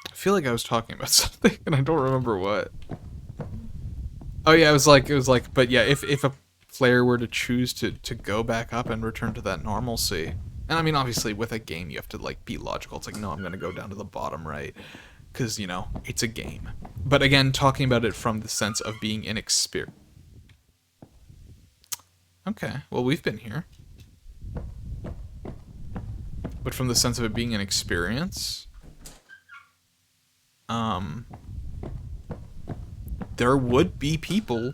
I feel like I was talking about something, and I don't remember what. Oh yeah, it was like, but yeah, if a player were to choose to go back up and return to that normalcy, and I mean, obviously, with a game, you have to, like, be logical. It's like, no, I'm gonna go down to the bottom right, because, you know, it's a game. But again, talking about it from the sense of being inexperienced. Okay, well, we've been here. But from the sense of it being an experience... there would be people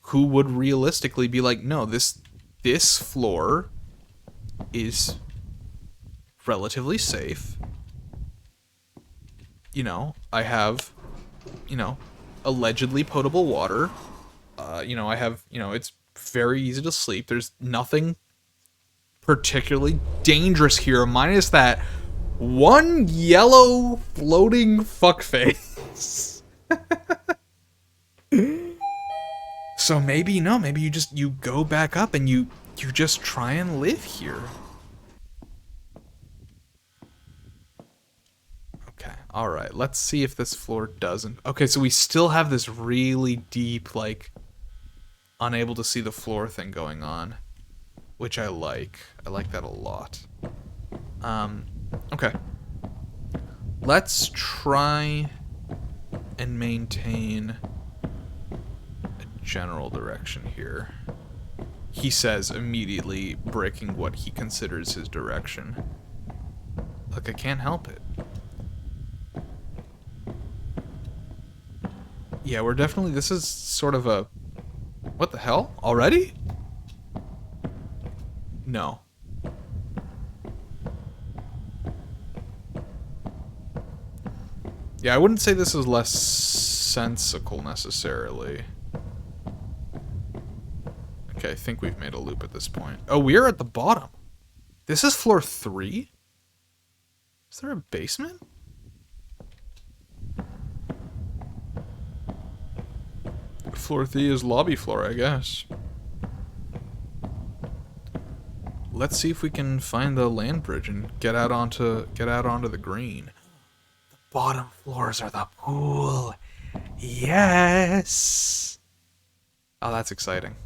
who would realistically be like, no, this floor is relatively safe. You know, I have, you know, allegedly potable water. You know, I have, you know, it's very easy to sleep. There's nothing particularly dangerous here, minus that one yellow floating fuckface. So maybe, no, maybe you go back up and you just try and live here. Okay, alright, let's see if this floor doesn't... Okay, so we still have this really deep, like, unable to see the floor thing going on, which I like. I like that a lot. Okay. Let's try and maintain a general direction here. He says, immediately breaking what he considers his direction. Look, I can't help it. Yeah, we're definitely... This is sort of a... What the hell? Already? No. Yeah, I wouldn't say this is less sensical necessarily. Okay, I think we've made a loop at this point. Oh, we are at the bottom. This is floor 3? Is there a basement? Floor 3 is lobby floor, I guess. Let's see if we can find the land bridge and get out onto the green. The bottom floors are the pool. Yes. Oh, that's exciting.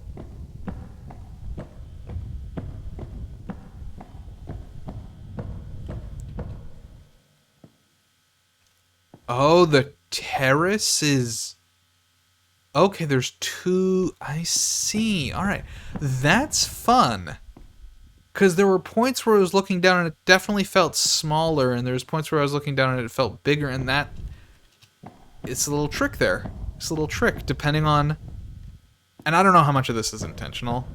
Oh, the terrace is... Okay, there's 2... I see. Alright. That's fun. Because there were points where I was looking down and it definitely felt smaller, and there was points where I was looking down and it felt bigger, and that... It's a little trick there. It's a little trick, depending on... And I don't know how much of this is intentional.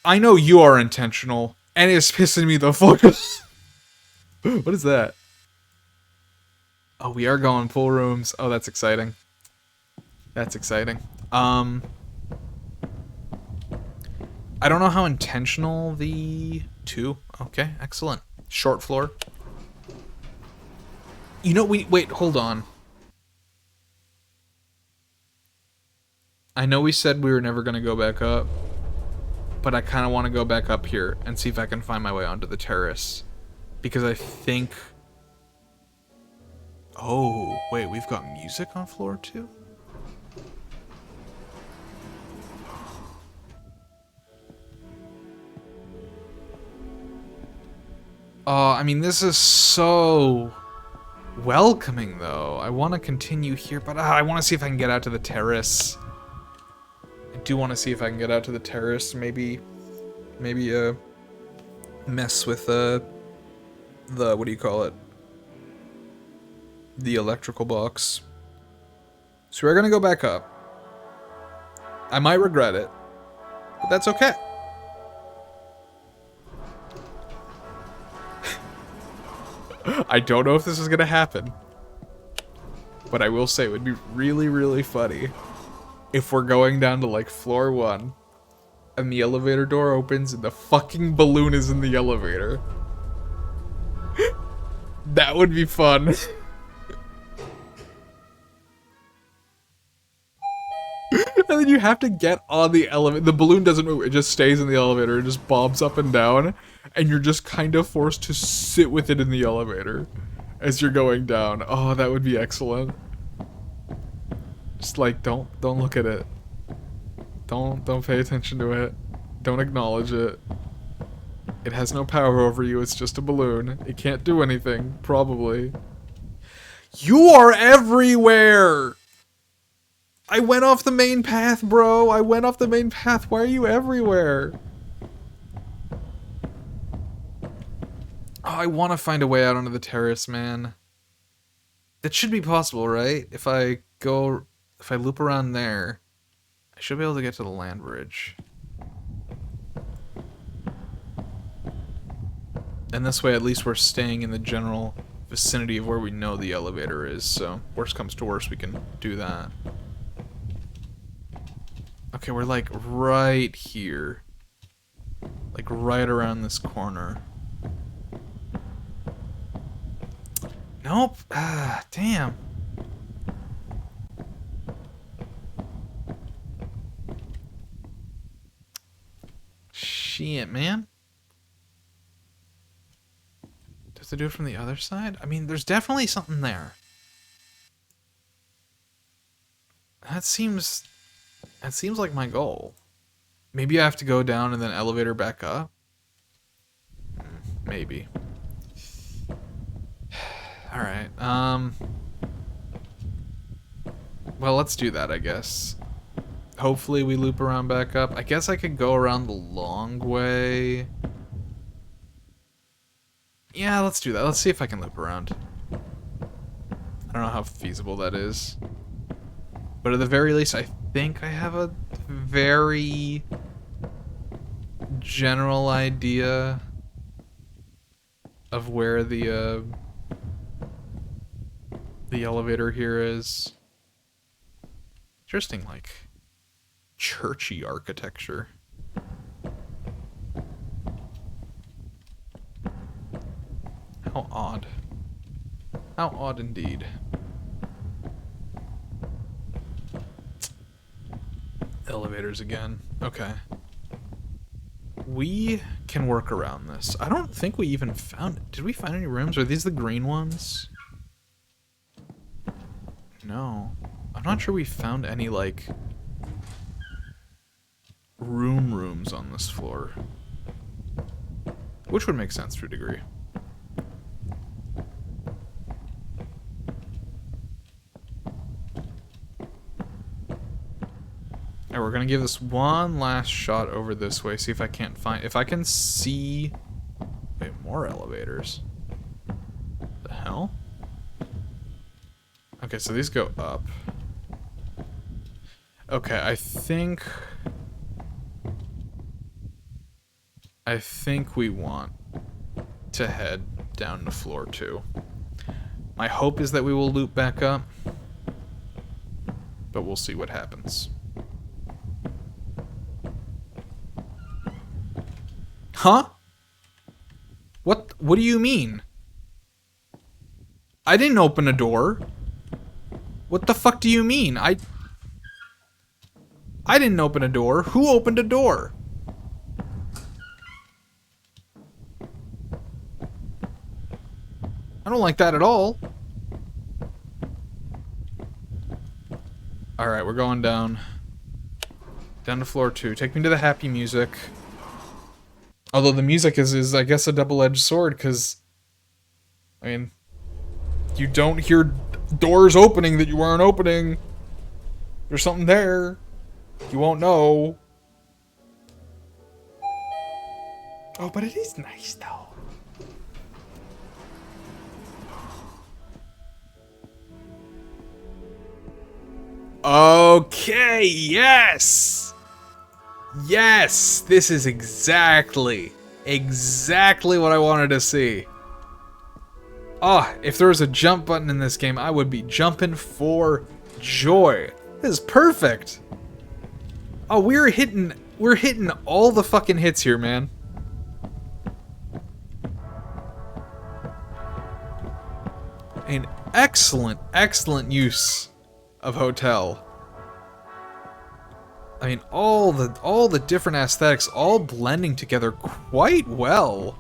I know you are intentional, and it's pissing me the fuck off. What is that? Oh, we are going pool rooms. Oh, that's exciting. That's exciting. I don't know how intentional the 2. Okay, excellent. Short floor. You know, wait, hold on. I know we said we were never going to go back up, but I kind of want to go back up here and see if I can find my way onto the terrace. Because I think... Oh, wait, we've got music on floor 2? I mean, this is so welcoming, though. I want to continue here, but I want to see if I can get out to the terrace. I do want to see if I can get out to the terrace. Maybe mess with the what do you call it? The electrical box. So we're gonna go back up. I might regret it, but that's okay. I don't know if this is gonna happen, but I will say it would be really, really funny if we're going down to like floor 1 and the elevator door opens and the fucking balloon is in the elevator. That would be fun. And then you have to get on the elevator. The balloon doesn't move. It just stays in the elevator. It just bobs up and down. And you're just kind of forced to sit with it in the elevator as you're going down. Oh, that would be excellent. Just like, don't look at it. Don't pay attention to it. Don't acknowledge it. It has no power over you. It's just a balloon. It can't do anything, probably. You are everywhere! I went off the main path, bro. I went off the main path. Why are you everywhere? Oh, I want to find a way out onto the terrace, man. That should be possible, right? If I loop around there, I should be able to get to the land bridge. And this way, at least we're staying in the general vicinity of where we know the elevator is, so worst comes to worst, we can do that. Okay, we're like right here. Like right around this corner. Nope. Ah, damn. Shit, man. Does it do it from the other side? I mean, there's definitely something there. That seems like my goal. Maybe I have to go down and then elevator back up? Maybe. Alright, well, let's do that, I guess. Hopefully we loop around back up. I guess I could go around the long way. Yeah, let's do that. Let's see if I can loop around. I don't know how feasible that is. But at the very least, I think I have a very general idea of where the elevator here is. Interesting, like, churchy architecture. How odd. How odd indeed. Elevators again. Okay. We can work around this. I don't think we even found it. Did we find any rooms? Are these the green ones? No. I'm not sure we found any, like, rooms on this floor. Which would make sense to a degree. Alright, we're gonna give this one last shot over this way, see if I can't find... If I can see... Wait, more elevators. The hell? Okay, so these go up. Okay, I think we want to head down to floor 2. My hope is that we will loop back up, but we'll see what happens. Huh? What do you mean? I didn't open a door. What the fuck do you mean? I didn't open a door. Who opened a door? I don't like that at all. Alright, we're going down. Down to floor 2. Take me to the happy music. Although the music is I guess, a double-edged sword, because... I mean... You don't hear doors opening that you weren't opening. There's something there. You won't know. Oh, but it is nice, though. Okay, yes! Yes! This is exactly what I wanted to see. Oh, if there was a jump button in this game, I would be jumping for joy. This is perfect. Oh, we're hitting all the fucking hits here, man. An excellent use of Hotel. I mean, all the different aesthetics all blending together quite well.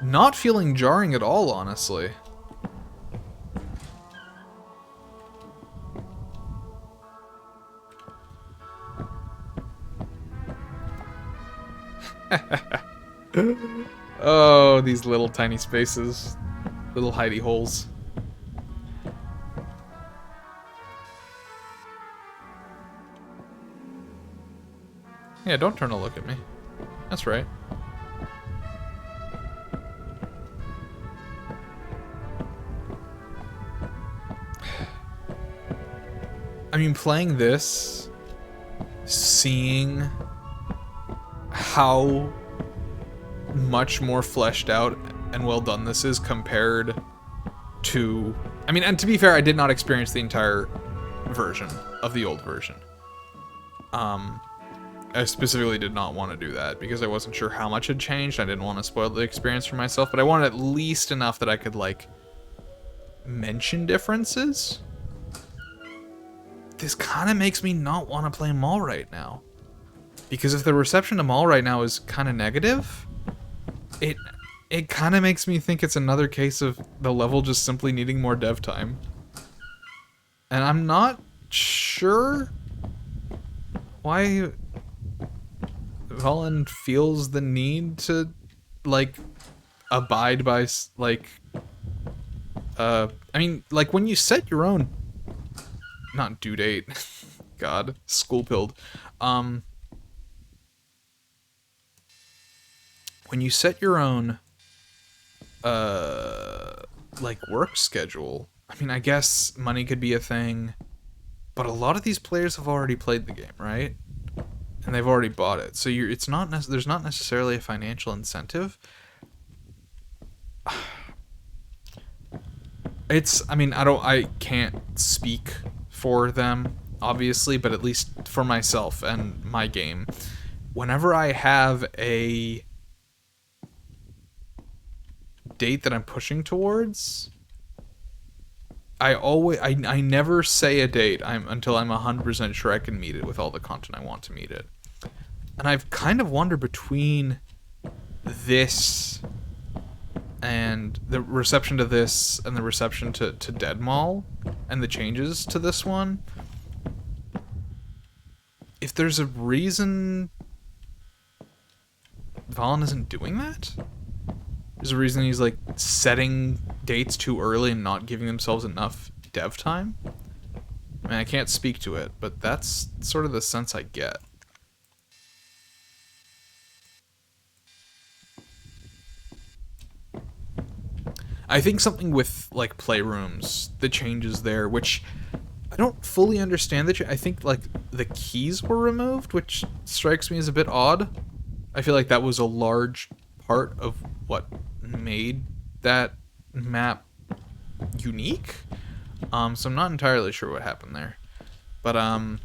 Not feeling jarring at all, honestly. Oh, these little tiny spaces. Little hidey holes. Yeah, don't turn to look at me. That's right. I mean, playing this, seeing how much more fleshed out and well done this is compared to... I mean, and to be fair, I did not experience the entire version of the old version. I specifically did not want to do that because I wasn't sure how much had changed. I didn't want to spoil the experience for myself, but I wanted at least enough that I could, like, mention differences. This kind of makes me not want to play Mall right now. Because if the reception to Mall right now is kind of negative, it kind of makes me think it's another case of the level just simply needing more dev time. And I'm not sure why Colin feels the need to, like, abide by, like, I mean, like, when you set your own, not due date, God, school pilled, when you set your own, like, work schedule, I mean, I guess money could be a thing, but a lot of these players have already played the game, right? And they've already bought it. So it's not there's not necessarily a financial incentive. I mean, I can't speak for them, obviously, but at least for myself and my game, whenever I have a date that I'm pushing towards, I never say a date until I'm 100% sure I can meet it with all the content I want to meet it. And I've kind of wondered between this and the reception to this and the reception to Dead Mall and the changes to this one, if there's a reason Valen isn't doing that? There's a reason he's like setting dates too early and not giving themselves enough dev time? I mean, I can't speak to it, but that's sort of the sense I get. I think something with like playrooms, the changes there, which I don't fully understand. I think like the keys were removed, which strikes me as a bit odd. I feel like that was a large part of what made that map unique. So I'm not entirely sure what happened there. But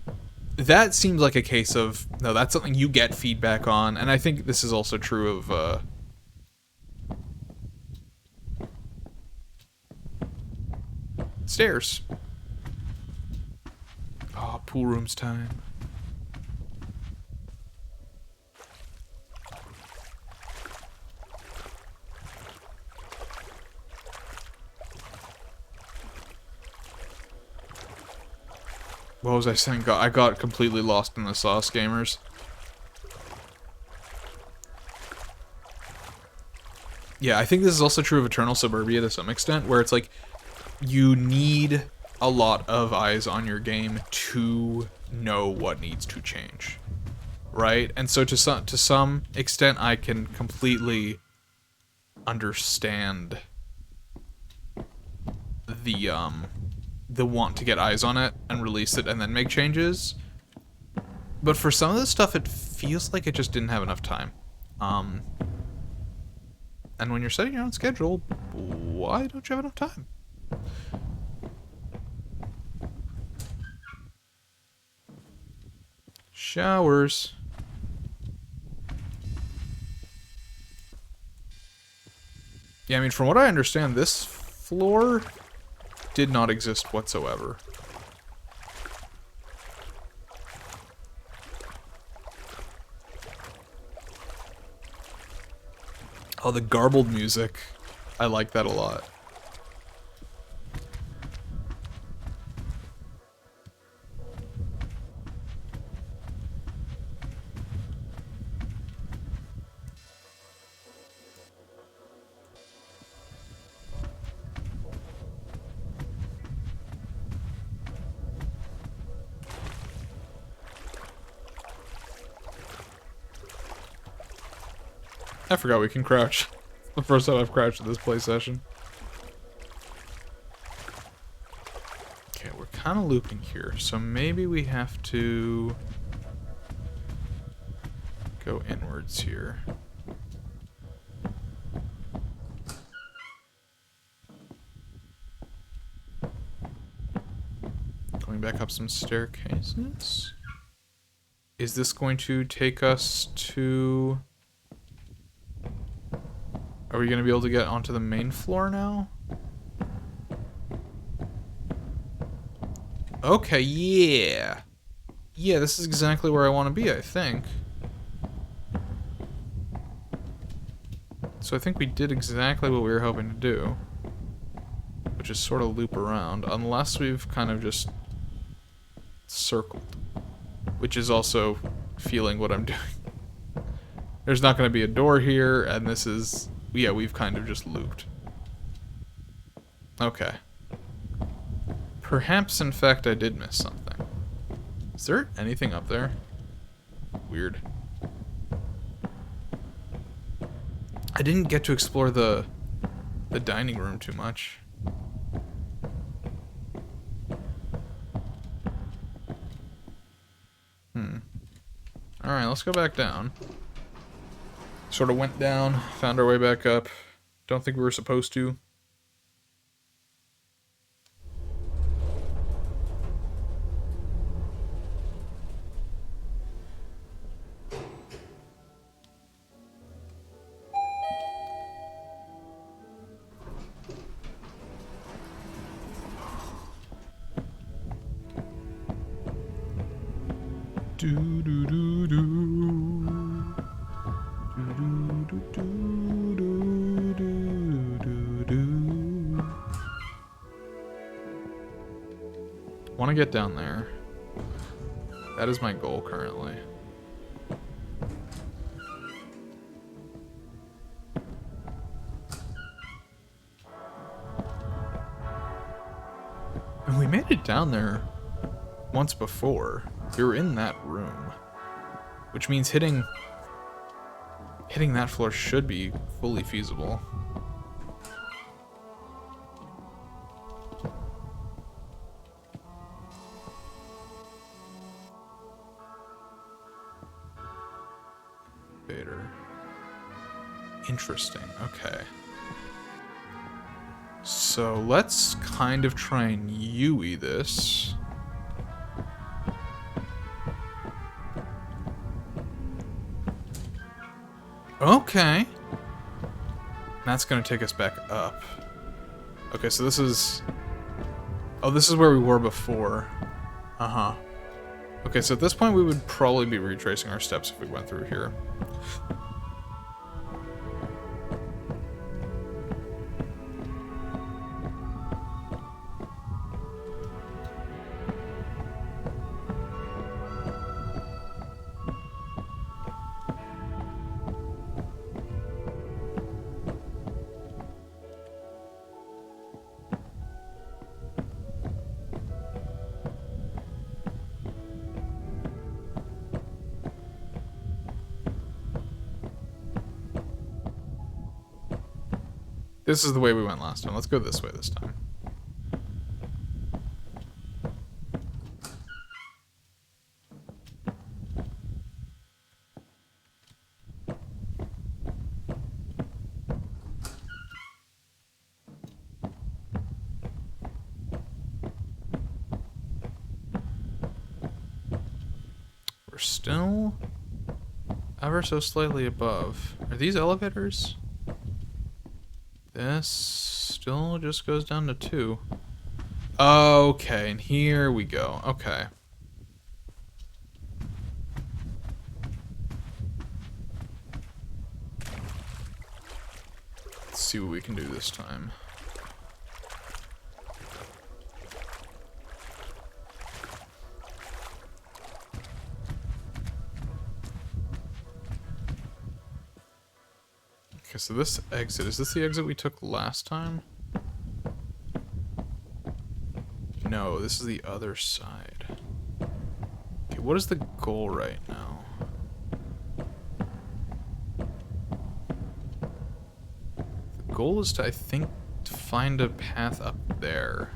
that seems like a case of, no, that's something you get feedback on, and I think this is also true of stairs. Oh, pool rooms time. What was I saying? I got completely lost in the sauce, gamers. Yeah, I think this is also true of Eternal Suburbia to some extent, where it's like, you need a lot of eyes on your game to know what needs to change, right? And so to some extent, I can completely understand the want to get eyes on it and release it and then make changes. But for some of this stuff, it feels like it just didn't have enough time. And when you're setting your own schedule, why don't you have enough time? Showers. Yeah, I mean, from what I understand, this floor did not exist whatsoever. Oh, the garbled music. I like that a lot. I forgot we can crouch. The first time I've crouched in this play session. Okay, we're kind of looping here, so maybe we have to go inwards here. Going back up some staircases. Is this going to take us to... Are we going to be able to get onto the main floor now? Okay, yeah. Yeah, this is exactly where I want to be, I think. So I think we did exactly what we were hoping to do. Which is sort of loop around, unless we've kind of just circled. Which is also feeling what I'm doing. There's not going to be a door here, and this is... Yeah, we've kind of just looped. Okay. Perhaps, in fact, I did miss something. Is there anything up there? Weird. I didn't get to explore the dining room too much. Alright, let's go back down. Sort of went down, found our way back up. Don't think we were supposed to. Do do do do. Do do do do do do do. Want to get down there. That is my goal currently. And we made it down there once before. We were in that room, which means hitting that floor should be fully feasible. Vader. Interesting. Okay. So let's kind of try and Yui this. Okay. That's gonna take us back up. Okay, so this is... Oh, this is where we were before. Uh-huh. Okay, so at this point we would probably be retracing our steps if we went through here. This is the way we went last time. Let's go this way this time. We're still ever so slightly above. Are these elevators? This still just goes down to 2. Okay, and here we go. Okay. Let's see what we can do this time. Okay, so this exit, is this the exit we took last time? No, this is the other side. Okay, what is the goal right now? The goal is to, I think, to find a path up there.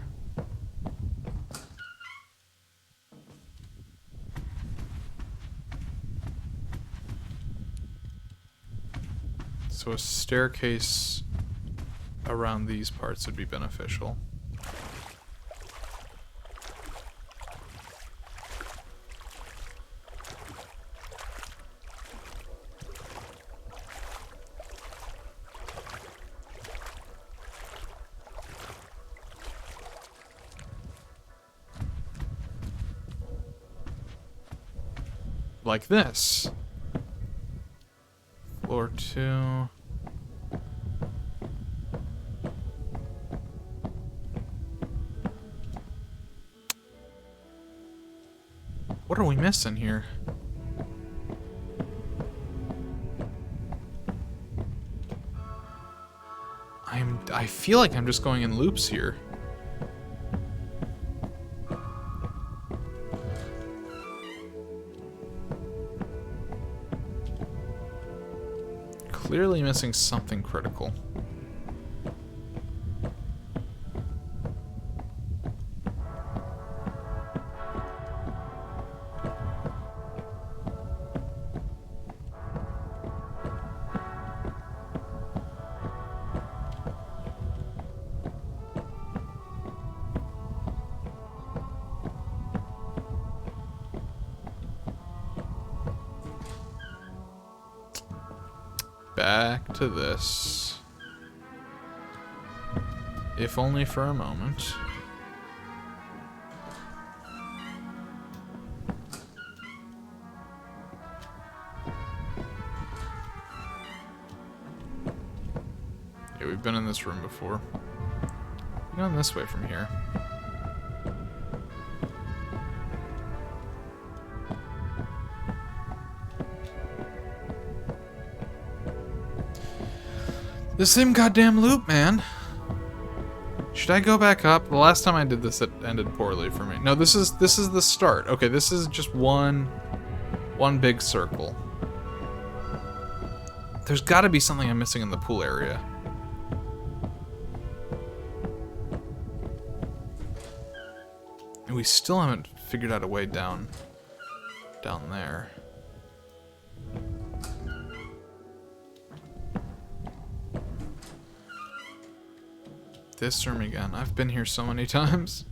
So a staircase around these parts would be beneficial. Like this. Floor 2. What are we missing here? I feel like I'm just going in loops here. Clearly missing something critical. back to this. If only for a moment. Yeah, we've been in this room before. We've gone this way from here. The same goddamn loop, man. Should I go back up? The last time I did this, it ended poorly for me. No, this is the start. Okay, this is just one big circle. There's got to be something I'm missing in the pool area. And we still haven't figured out a way down there. This room again. I've been here so many times.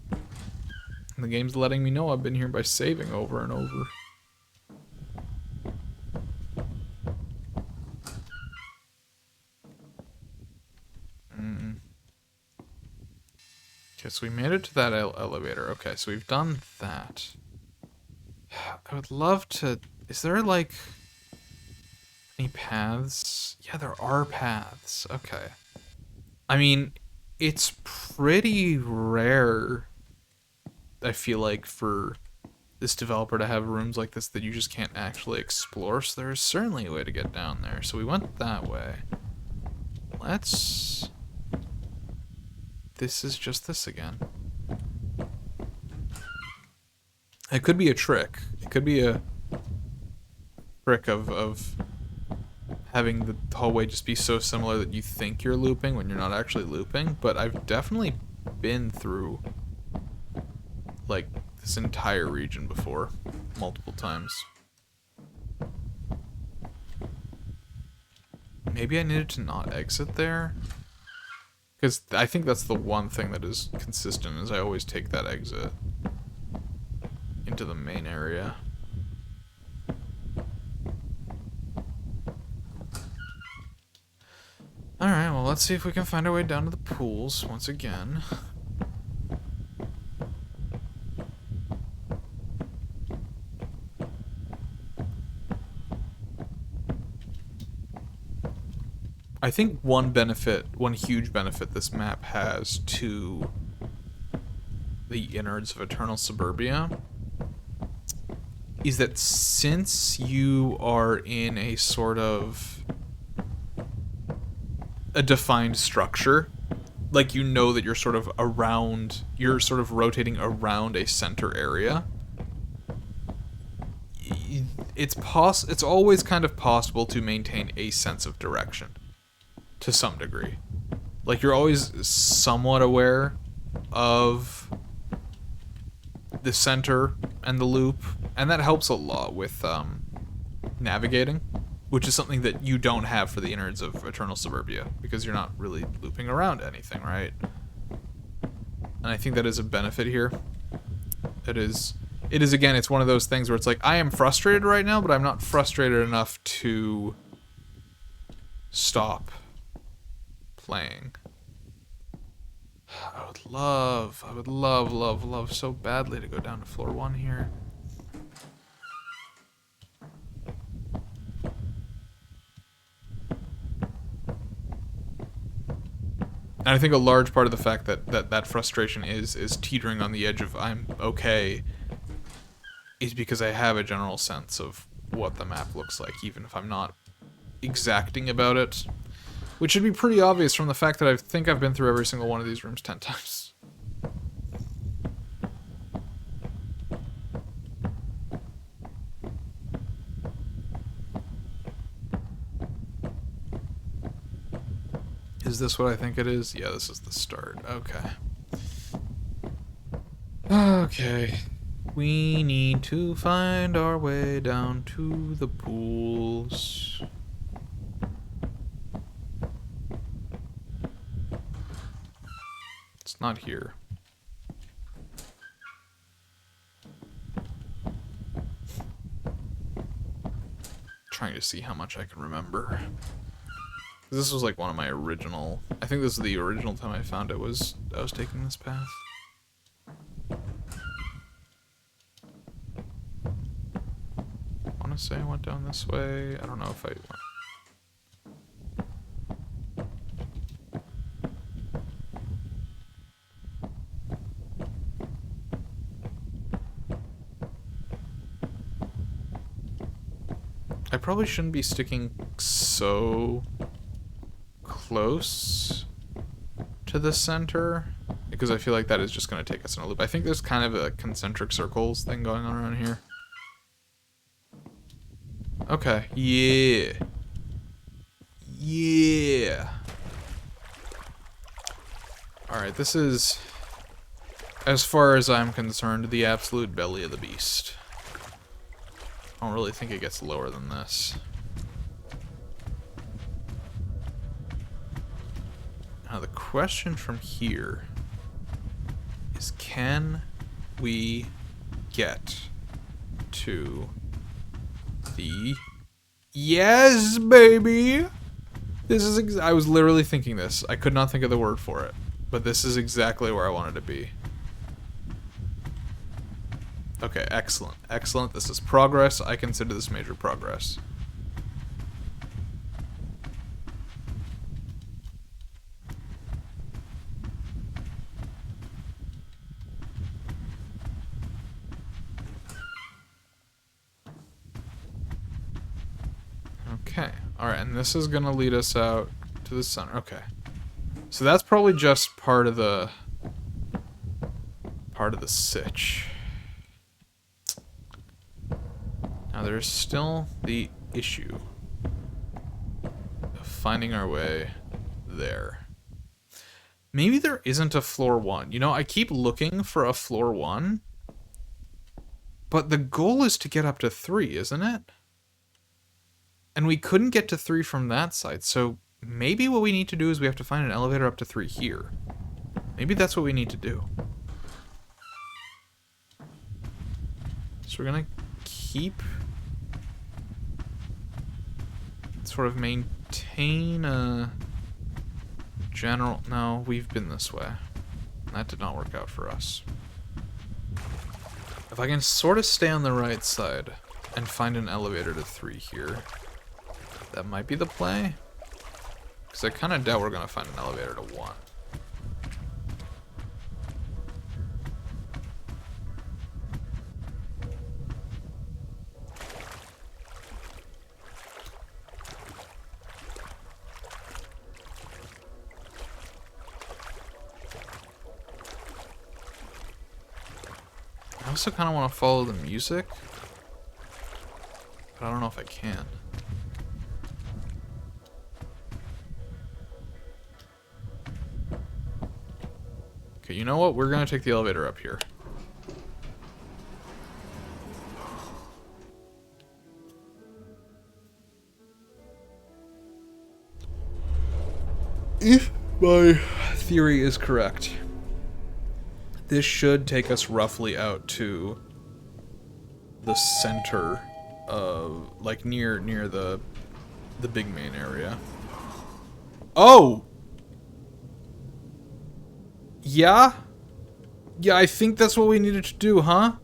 And the game's letting me know I've been here by saving over and over. Okay, so we made it to that elevator. Okay, so we've done that. I would love to... Is there, like... any paths? Yeah, there are paths. Okay. I mean, it's pretty rare, I feel like, for this developer to have rooms like this that you just can't actually explore, so there's certainly a way to get down there. So we went that way. Let's... This is just this again. It could be a trick. It could be a trick of having the hallway just be so similar that you think you're looping when you're not actually looping, but I've definitely been through, like, this entire region before, multiple times. Maybe I needed to not exit there? Because I think that's the one thing that is consistent, is I always take that exit into the main area. Alright, well, let's see if we can find our way down to the pools once again. I think one huge benefit this map has to the innards of Eternal Suburbia is that since you are in a sort of a defined structure, like, you know that you're sort of rotating around a center area, it's always kind of possible to maintain a sense of direction to some degree. Like, you're always somewhat aware of the center and the loop, and that helps a lot with navigating, which is something that you don't have for the innards of Eternal Suburbia, because you're not really looping around anything, right? And I think that is a benefit here. It is again, it's one of those things where it's like, I am frustrated right now, but I'm not frustrated enough to stop playing. I would love so badly to go down to floor 1 here. And I think a large part of the fact that frustration is teetering on the edge of I'm okay is because I have a general sense of what the map looks like, even if I'm not exacting about it. Which should be pretty obvious from the fact that I think I've been through every single one of these rooms 10 times. Is this what I think it is? Yeah, this is the start. Okay. Okay. We need to find our way down to the pools. It's not here. trying to see how much I can remember. This was like one of my original... I think this is the original time I found it was I was taking this path. I want to say I went down this way. I don't know if I went. I probably shouldn't be sticking so close to the center, because I feel like that is just going to take us in a loop. I think there's kind of a concentric circles thing going on around here. Okay, yeah. Yeah. Alright, this is, as far as I'm concerned, the absolute belly of the beast. I don't really think it gets lower than this. Now the question from here is, can we get to the... Yes, baby! This is I was literally thinking this. I could not think of the word for it. But this is exactly where I wanted to be. Okay, excellent. Excellent. This is progress. I consider this major progress. Okay. Alright, and this is gonna lead us out to the center. Okay. So that's probably just part of the sitch. Now there's still the issue of finding our way there. Maybe there isn't a floor 1. You know, I keep looking for a floor 1, but the goal is to get up to 3, isn't it? And we couldn't get to 3 from that side, so maybe what we need to do is we have to find an elevator up to 3 here. Maybe that's what we need to do. So we're gonna keep... sort of maintain a general... No, we've been this way. That did not work out for us. If I can sort of stay on the right side and find an elevator to 3 here, that might be the play. Because I kind of doubt we're going to find an elevator to 1. I also kind of want to follow the music, but I don't know if I can. Okay, you know what? We're going to take the elevator up here. If my theory is correct, this should take us roughly out to the center of, like, near the big main area. Oh! Yeah? Yeah, I think that's what we needed to do, huh?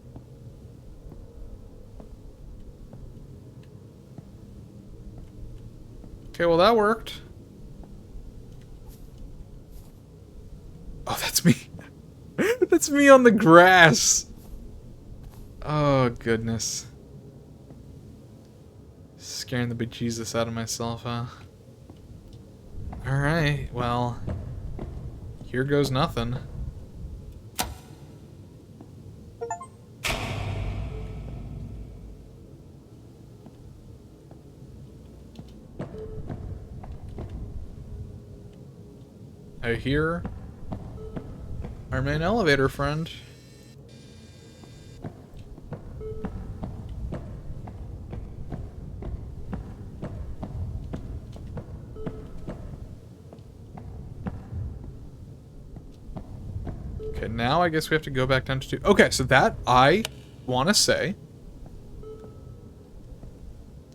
Okay, well that worked. Oh, that's me. That's me on the grass. Oh, goodness. Scaring the bejesus out of myself, huh? Alright, well, here goes nothing. I hear our main elevator friend. Okay, now I guess we have to go back down to 2. Okay, so that, I want to say,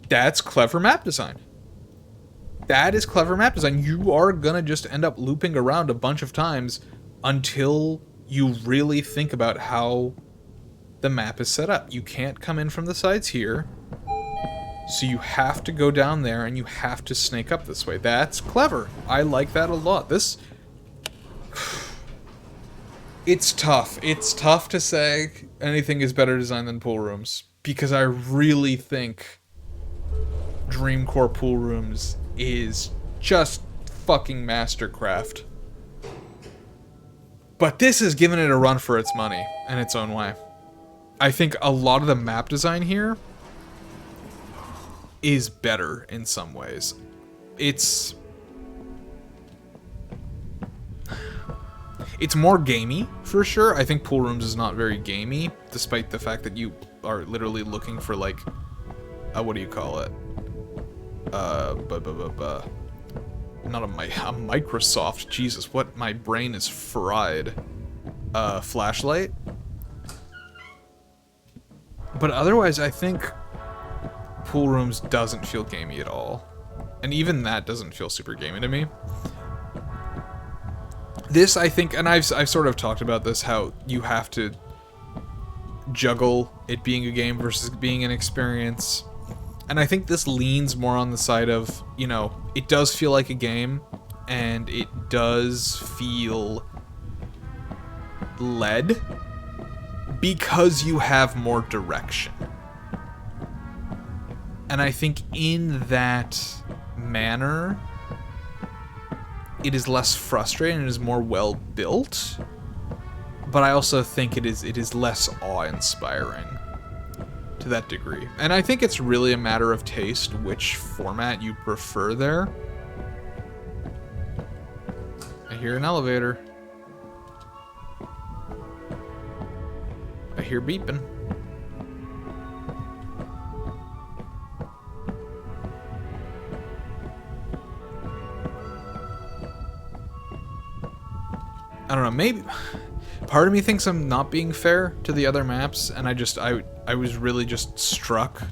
That's clever map design. That is clever map design. You are gonna just end up looping around a bunch of times until you really think about how the map is set up. You can't come in from the sides here, so you have to go down there and you have to snake up this way. That's clever. I like that a lot. This... It's tough. It's tough to say anything is better designed than pool rooms, because I really think Dreamcore pool rooms is just fucking mastercraft. But this has given it a run for its money in its own way. I think a lot of the map design here is better in some ways. It's more gamey, for sure. I think Pool Rooms is not very gamey, despite the fact that you are literally looking for, like, what do you call it? Not a Microsoft. Jesus, what? My brain is fried. Flashlight. But otherwise, I think Pool Rooms doesn't feel gamey at all. And even that doesn't feel super gamey to me. This, I think, and I've sort of talked about this, how you have to juggle it being a game versus being an experience. And I think this leans more on the side of, you know, it does feel like a game, and it does feel led because you have more direction. And I think in that manner, it is less frustrating, it is more well built, but I also think it is less awe-inspiring to that degree. And I think it's really a matter of taste which format you prefer there. I hear an elevator. I hear beeping. I don't know, maybe part of me thinks I'm not being fair to the other maps, and I was really just struck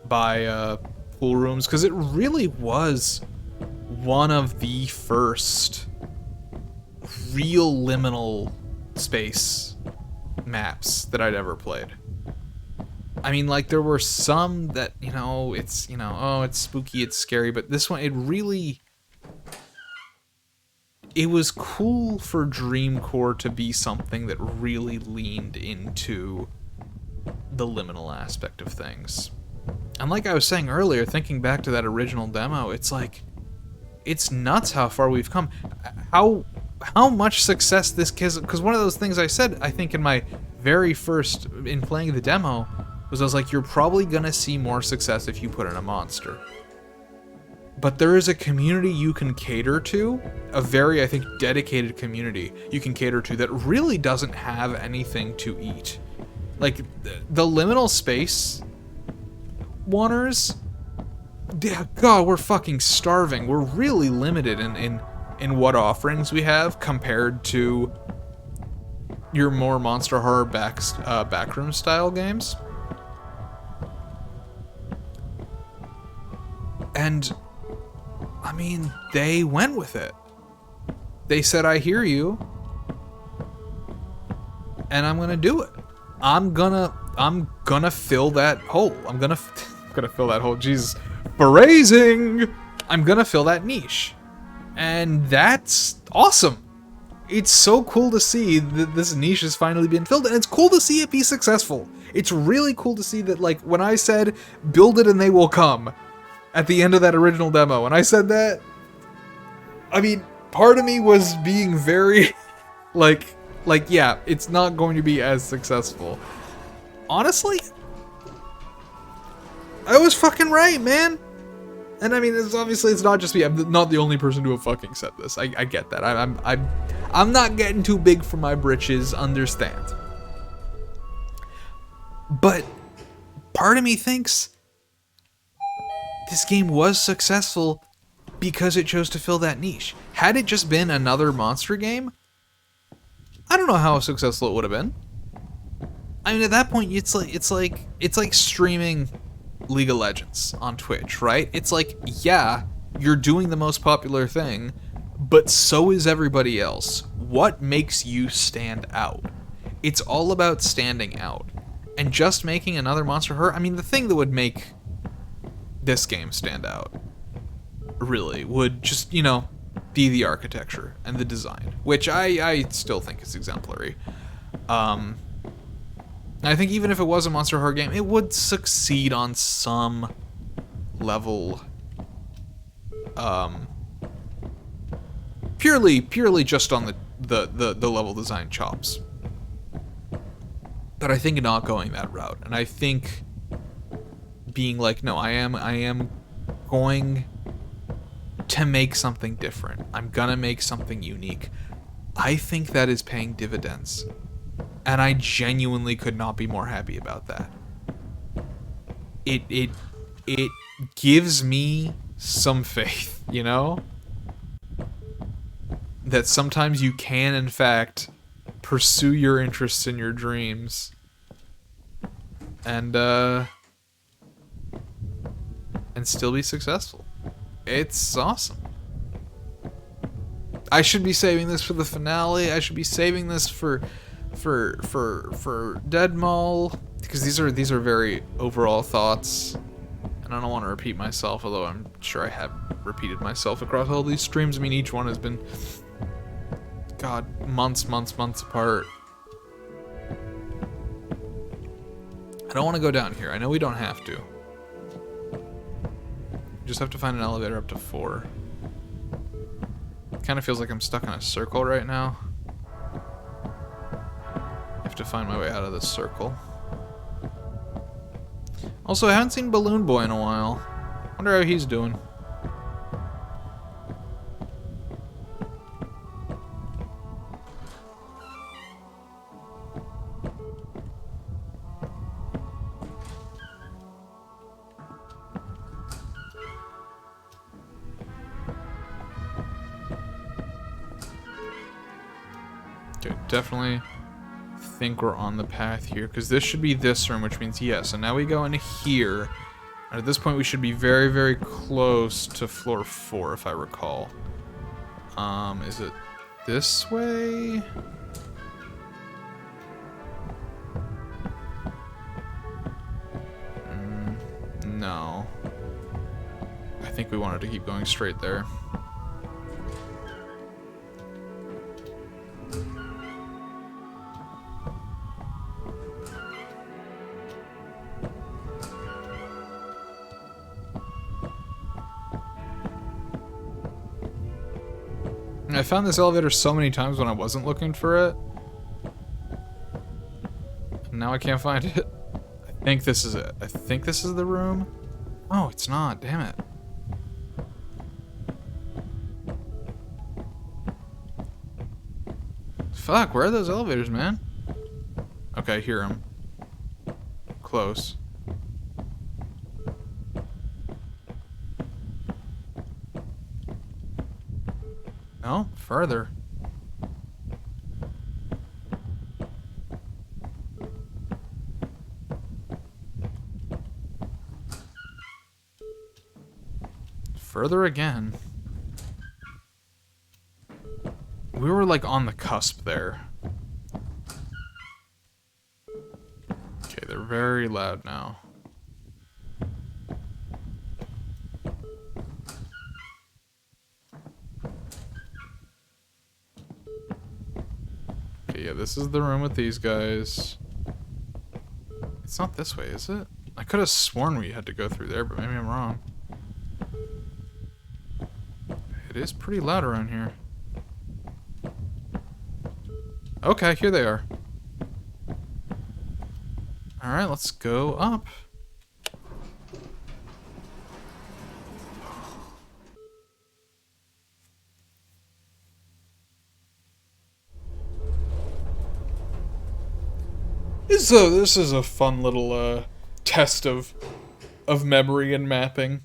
by Pool Rooms, because it really was one of the first real liminal space maps that I'd ever played. I mean, like, there were some that, you know, it's, you know, oh, it's spooky, it's scary, but this one, it was cool for Dreamcore to be something that really leaned into the liminal aspect of things. And like I was saying earlier, thinking back to that original demo, it's like, it's nuts how far we've come. How much success this gives, because one of those things I said, I think in my very first, in playing the demo, was I was like, you're probably gonna see more success if you put in a monster. But there is a community you can cater to, a very, I think, dedicated community you can cater to that really doesn't have anything to eat. Like, the liminal space wanners, God, we're fucking starving. We're really limited in what offerings we have compared to your more Monster Horror backroom style games. And I mean, they went with it. They said, I hear you, and I'm gonna do it. I'm gonna fill that hole. I'm gonna fill that hole. Jesus, phrasing. I'm gonna fill that niche, and that's awesome. It's so cool to see that this niche is finally being filled, and it's cool to see it be successful. It's really cool to see that, like, when I said, build it and they will come, at the end of that original demo, and I said that, I mean, part of me was being very, like, yeah, it's not going to be as successful. Honestly, I was fucking right, man. And I mean, it's not just me. I'm not the only person to have fucking said this. I get that. I'm not getting too big for my britches, understand. But part of me thinks this game was successful because it chose to fill that niche. Had it just been another monster game, I don't know how successful it would have been. I mean, at that point, it's like streaming League of Legends on Twitch, right? It's like, yeah, you're doing the most popular thing, but so is everybody else. What makes you stand out? It's all about standing out. And just making another Monster Hunter, I mean, the thing that would make this game stand out, really, would just, you know, be the architecture and the design, which I still think is exemplary. I think even if it was a Monster Hunter game, it would succeed on some level. Purely just on the level design chops. But I think not going that route, and I think being like, no, I am going to make something different. I'm gonna make something unique. I think that is paying dividends. And I genuinely could not be more happy about that. It gives me some faith, you know? That sometimes you can, in fact, pursue your interests and your dreams. And still be successful. It's awesome. I should be saving this for the finale. I should be saving this for Dead Mall, because these are very overall thoughts, and I don't want to repeat myself, although I'm sure I have repeated myself across all these streams. I mean, each one has been, God, months apart. I don't want to go down here. I know we don't have to. We just have to find an elevator up to 4. It kind of feels like I'm stuck in a circle right now. To find my way out of this circle. Also, I haven't seen Balloon Boy in a while. Wonder how he's doing. Okay, definitely think we're on the path here, because this should be this room, which means yes. And now we go into here, and at this point we should be very, very close to floor 4, if I recall. Is it this way? No. I think we wanted to keep going straight there. I found this elevator so many times when I wasn't looking for it. And now I can't find it. I think this is it. I think this is the room. Oh, it's not. Damn it. Fuck, where are those elevators, man? Okay, I hear them. Close. No, further. Further again. We were like on the cusp there. Okay, they're very loud now. Okay, yeah, this is the room with these guys. It's not this way, is it? I could have sworn we had to go through there, but maybe I'm wrong. It is pretty loud around here. Okay, here they are. Alright, let's go up. This is a fun little test of memory and mapping.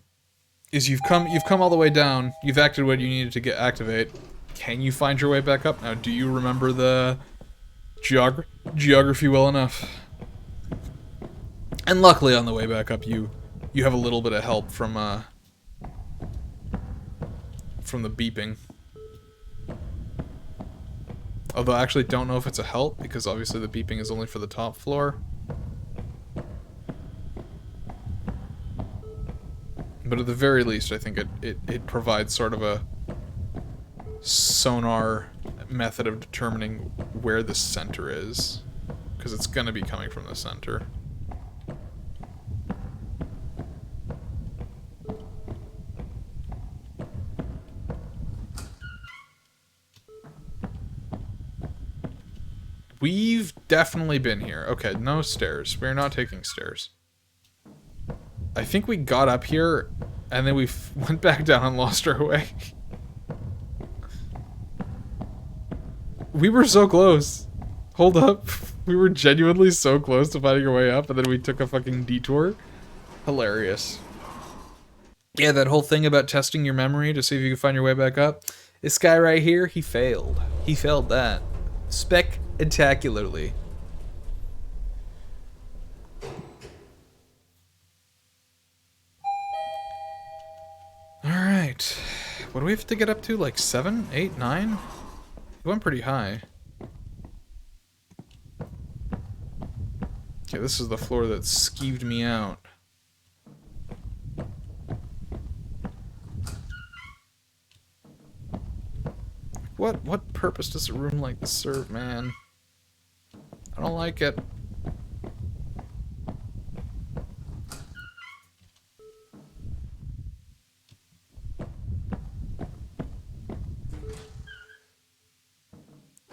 Is you've come all the way down, you've acted what you needed to activate. Can you find your way back up? Now, do you remember the geography well enough? And luckily on the way back up you you have a little bit of help from the beeping. Although I actually don't know if it's a help, because obviously the beeping is only for the top floor. But at the very least, I think it provides sort of a sonar method of determining where the center is. Because it's going to be coming from the center. We've definitely been here. Okay, no stairs. We're not taking stairs. I think we got up here, and then we went back down and lost our way. We were so close. Hold up. We were genuinely so close to finding our way up, and then we took a fucking detour. Hilarious. Yeah, that whole thing about testing your memory to see if you can find your way back up. This guy right here, he failed. He failed that. Spectacularly. Alright. What do we have to get up to? Like 7, 8, 9? It went pretty high. Okay, this is the floor that skeeved me out. What purpose does a room like this serve, man? I don't like it.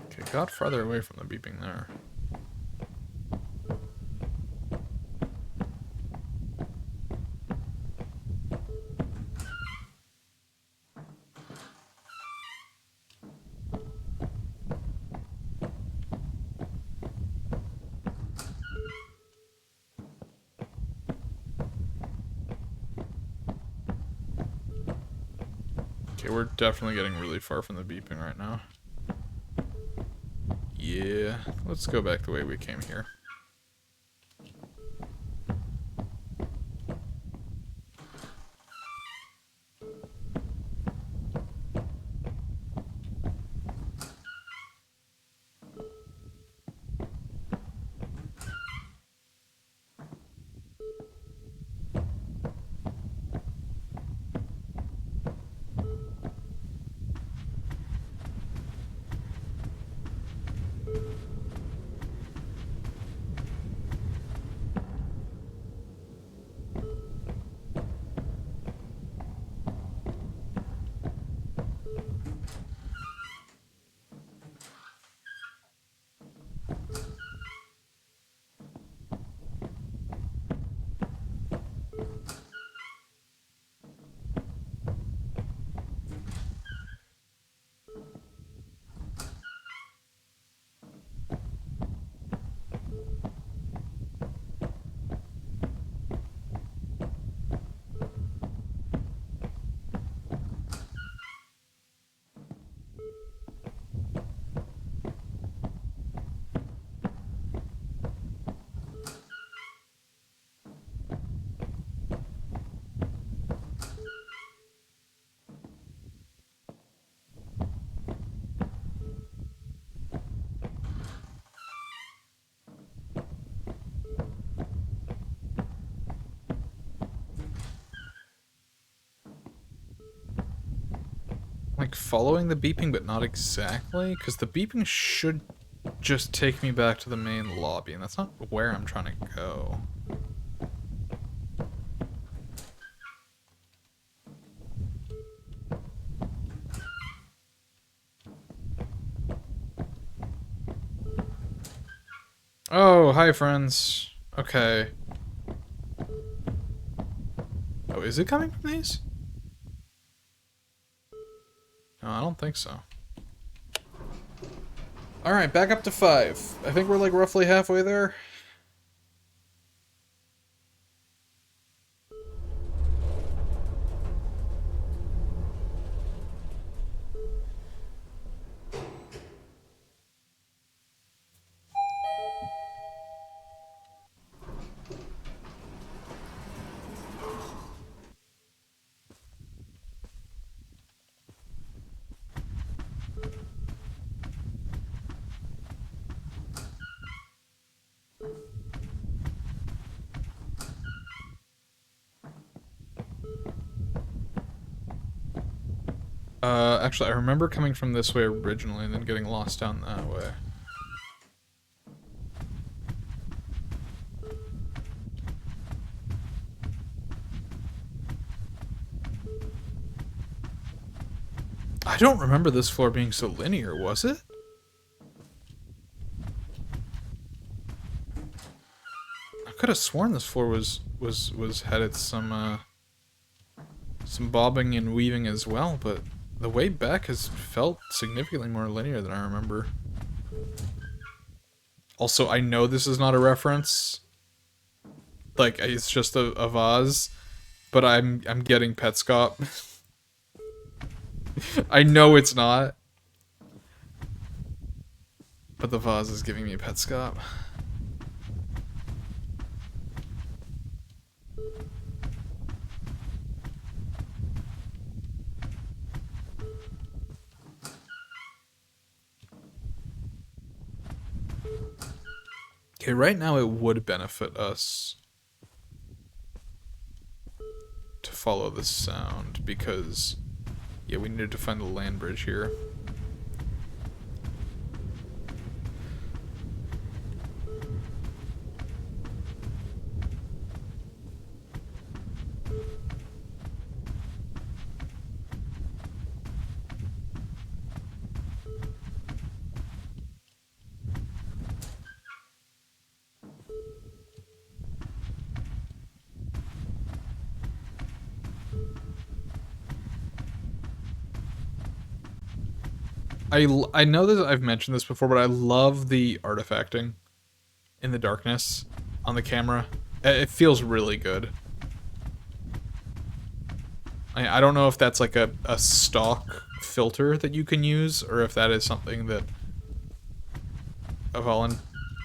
Okay, got farther away from the beeping there. Okay, we're definitely getting really far from the beeping right now. Yeah, let's go back the way we came here. Like, following the beeping, but not exactly? Because the beeping should just take me back to the main lobby, and that's not where I'm trying to go. Oh, hi, friends. Okay. Oh, is it coming from these? No, I don't think so. Alright, back up to 5. I think we're like roughly halfway there. Actually, I remember coming from this way originally and then getting lost down that way. I don't remember this floor being so linear, was it? I could have sworn this floor was headed some bobbing and weaving as well, but the way back has felt significantly more linear than I remember. Also, I know this is not a reference. Like, it's just a vase, but I'm getting Petscop. I know it's not. But the vase is giving me Petscop. Okay, right now it would benefit us to follow the sound because, yeah, we needed to find the land bridge here. I know that I've mentioned this before, but I love the artifacting in the darkness on the camera. It feels really good. I don't know if that's like a stock filter that you can use, or if that is something that Avalon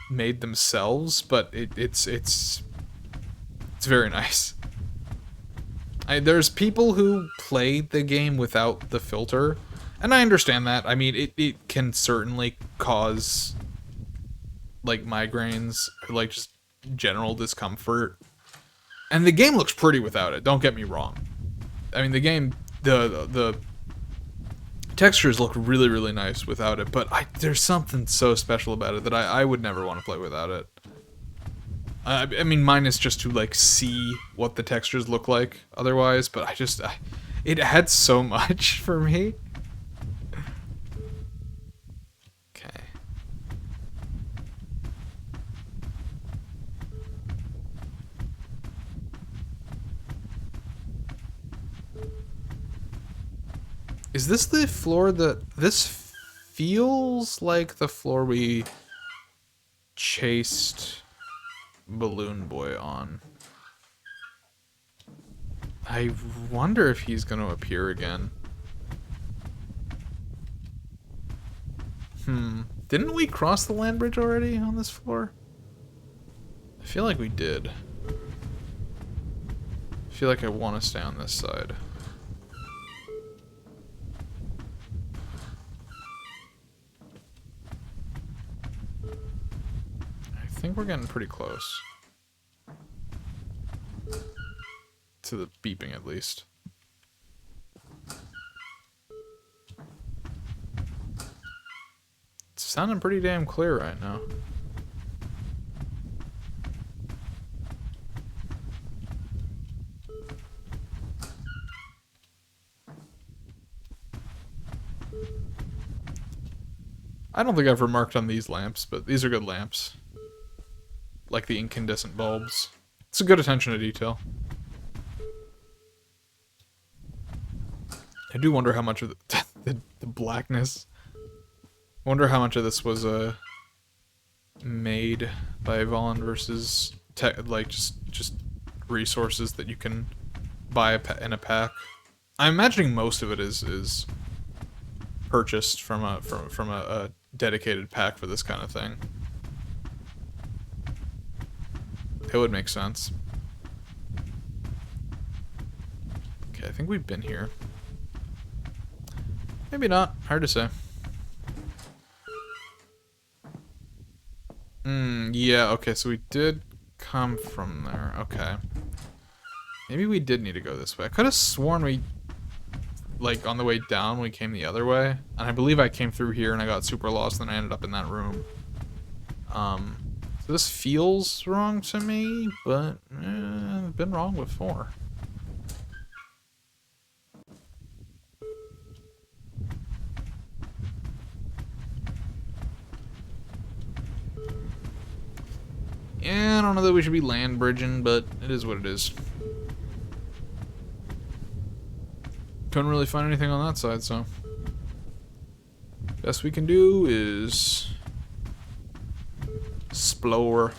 made themselves, but it's very nice. There's people who play the game without the filter, and I understand that. I mean, it can certainly cause, like, migraines, or, like, just general discomfort. And the game looks pretty without it, don't get me wrong. I mean, the game, the textures look really, really nice without it, but there's something so special about it that I would never want to play without it. I mean, mine is just to, like, see what the textures look like otherwise, but it had so much for me. Okay. Is this the floor this feels like the floor we chased Balloon Boy on. I wonder if he's going to appear again. Didn't we cross the land bridge already on this floor? I feel like we did. I feel like I want to stay on this side. I think we're getting pretty close. To the beeping, at least. It's sounding pretty damn clear right now. I don't think I've remarked on these lamps, but these are good lamps. Like the incandescent bulbs. It's a good attention to detail. I do wonder how much of the blackness. I wonder how much of this was made by Vaughn versus like just resources that you can buy in a pack. I'm imagining most of it is purchased from a dedicated pack for this kind of thing. It would make sense. Okay, I think we've been here. Maybe not. Hard to say. Yeah, okay, so we did come from there. Okay. Maybe we did need to go this way. I could have sworn we like on the way down, we came the other way, and I believe I came through here and I got super lost, and I ended up in that room. So this feels wrong to me, but I've been wrong before. Yeah, I don't know that we should be land bridging, but it is what it is. Couldn't really find anything on that side, so best we can do is explore.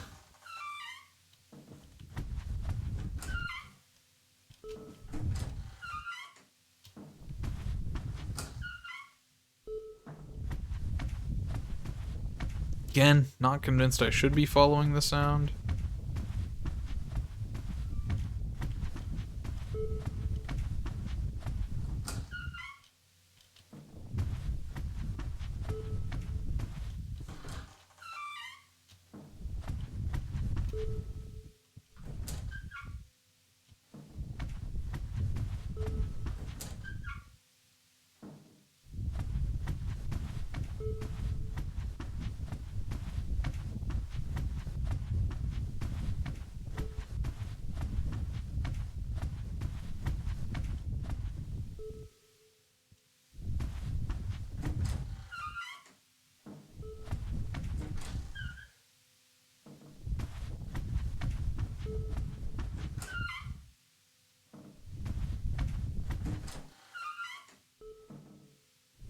Again, not convinced I should be following the sound.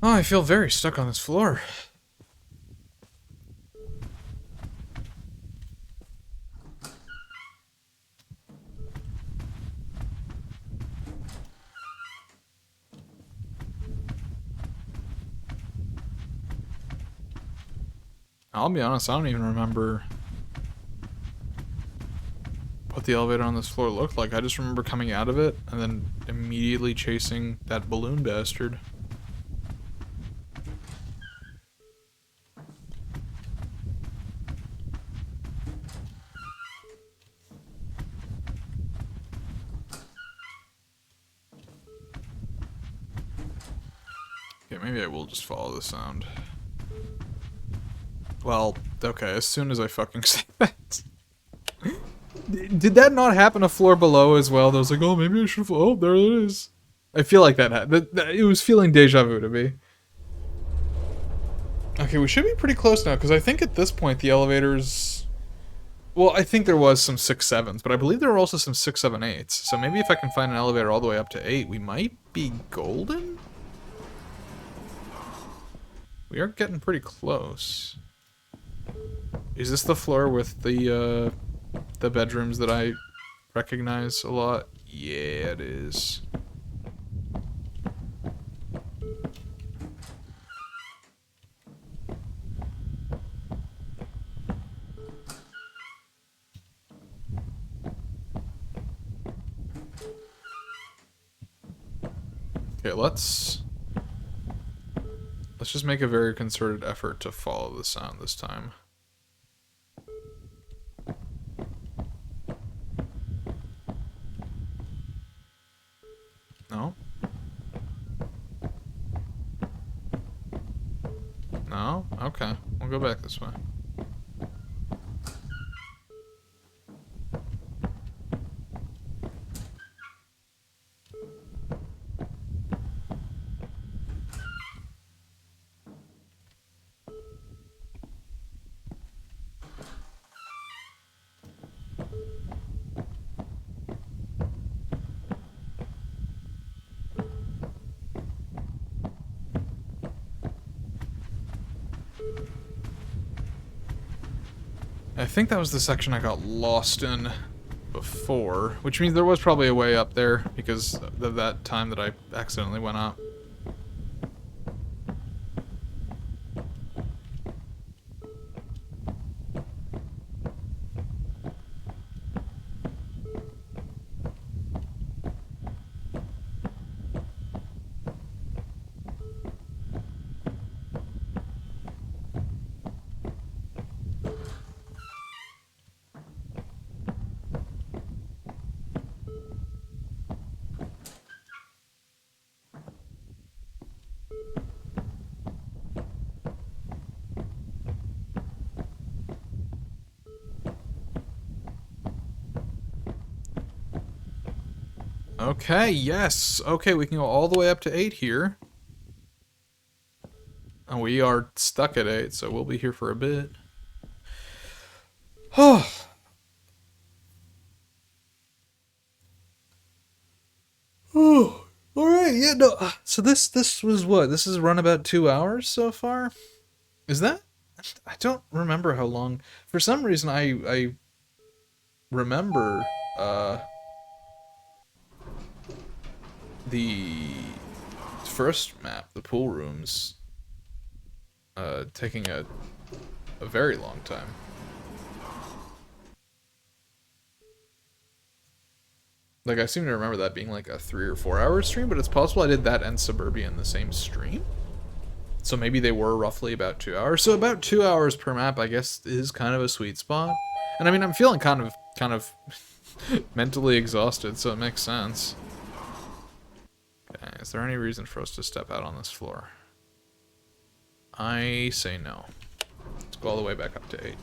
Oh, I feel very stuck on this floor. I'll be honest, I don't even remember what the elevator on this floor looked like. I just remember coming out of it and then immediately chasing that balloon bastard. Okay, maybe I will just follow the sound. Well, okay, as soon as I fucking say that. Did that not happen a floor below as well? That was like, oh, maybe I should follow. Oh, there it is. I feel like that it was feeling deja vu to me. Okay, we should be pretty close now, because I think at this point the elevators... Well, I think there was some 6-7s, but I believe there were also some 6-7-8s. So maybe if I can find an elevator all the way up to 8, we might be golden? We are getting pretty close. Is this the floor with the bedrooms that I recognize a lot? Yeah, it is. Okay, let's just make a very concerted effort to follow the sound this time. No? No? Okay. We'll go back this way. I think that was the section I got lost in before, which means there was probably a way up there because of that time that I accidentally went up. Okay, yes. Okay, we can go all the way up to 8 here. And we are stuck at 8, so we'll be here for a bit. Oh. Oh. Alright, yeah, no. So this was what? This has run about 2 hours so far? Is that? I don't remember how long. For some reason, I remember the first map, the pool rooms, taking a very long time. Like, I seem to remember that being like a 3 or 4 hour stream, but it's possible I did that and Suburbia in the same stream. So maybe they were roughly about 2 hours. So about 2 hours per map, I guess, is kind of a sweet spot. And I mean, I'm feeling kind of mentally exhausted, so it makes sense. Okay, is there any reason for us to step out on this floor? I say no. Let's go all the way back up to 8.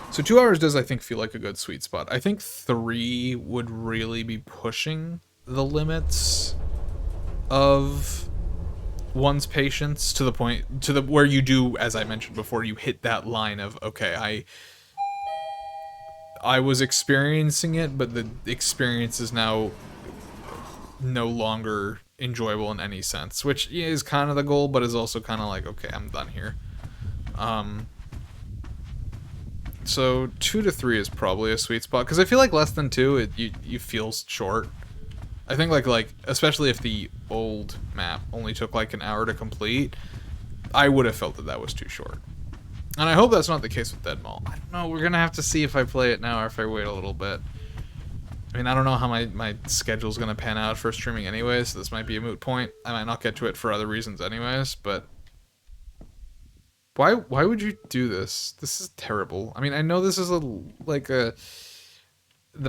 So 2 hours does, I think, feel like a good sweet spot. I think 3 would really be pushing the limits of one's patience to the point where you do, as I mentioned before, you hit that line of, okay, I was experiencing it, but the experience is now no longer enjoyable in any sense, which is kind of the goal, but is also kind of like, okay, I'm done here. So 2 to 3 is probably a sweet spot, because I feel like less than 2, you feel short. I think like especially if the old map only took like an hour to complete, I would have felt that was too short. And I hope that's not the case with Dead Mall. I don't know, we're gonna have to see if I play it now or if I wait a little bit. I mean, I don't know how my schedule's gonna pan out for streaming anyways, so this might be a moot point. I might not get to it for other reasons anyways, but why would you do this? This is terrible. I mean, I know this is the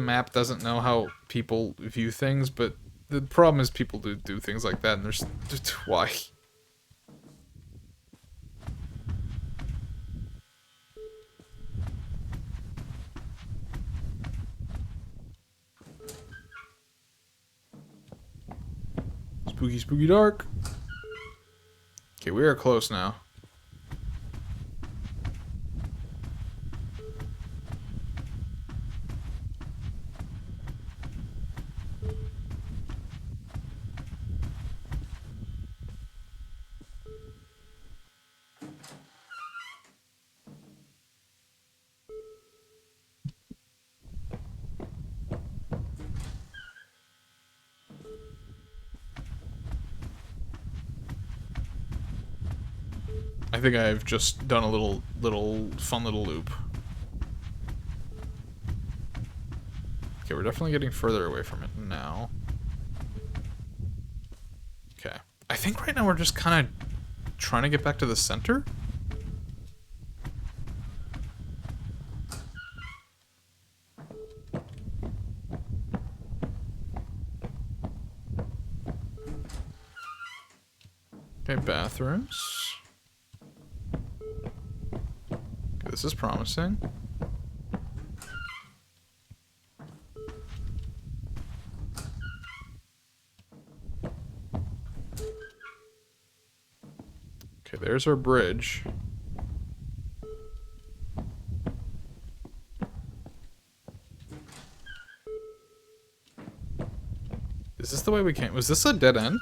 map doesn't know how people view things, but the problem is people do things like that, and there's why. Spooky, spooky dark. Okay, we are close now. I think I've just done a fun little loop. Okay, we're definitely getting further away from it now. Okay. I think right now we're just kind of trying to get back to the center. Okay, bathrooms. Okay, this is promising. Okay, there's our bridge. Is this the way we came? Was this a dead end?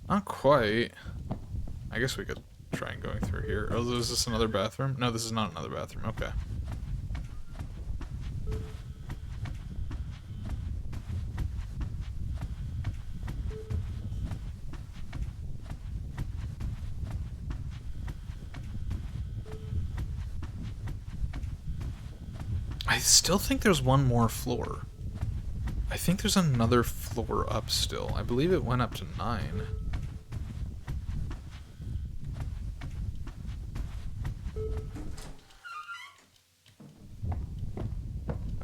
Not quite. I guess we could try and going through here. Oh, is this another bathroom? No, this is not another bathroom. Okay. I still think there's one more floor. I think there's another floor up still. I believe it went up to 9.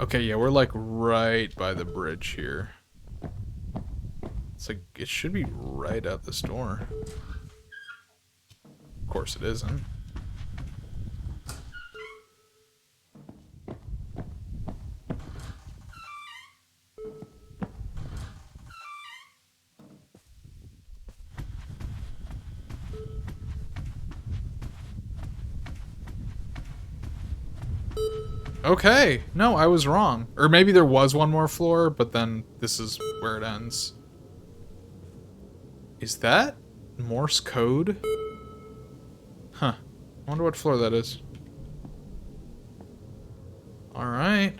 Okay, yeah, we're like right by the bridge here. It's like, it should be right out this door. Of course it isn't. Okay, no, I was wrong. Or maybe there was one more floor, but then this is where it ends. Is that Morse code? Huh. I wonder what floor that is. Alright.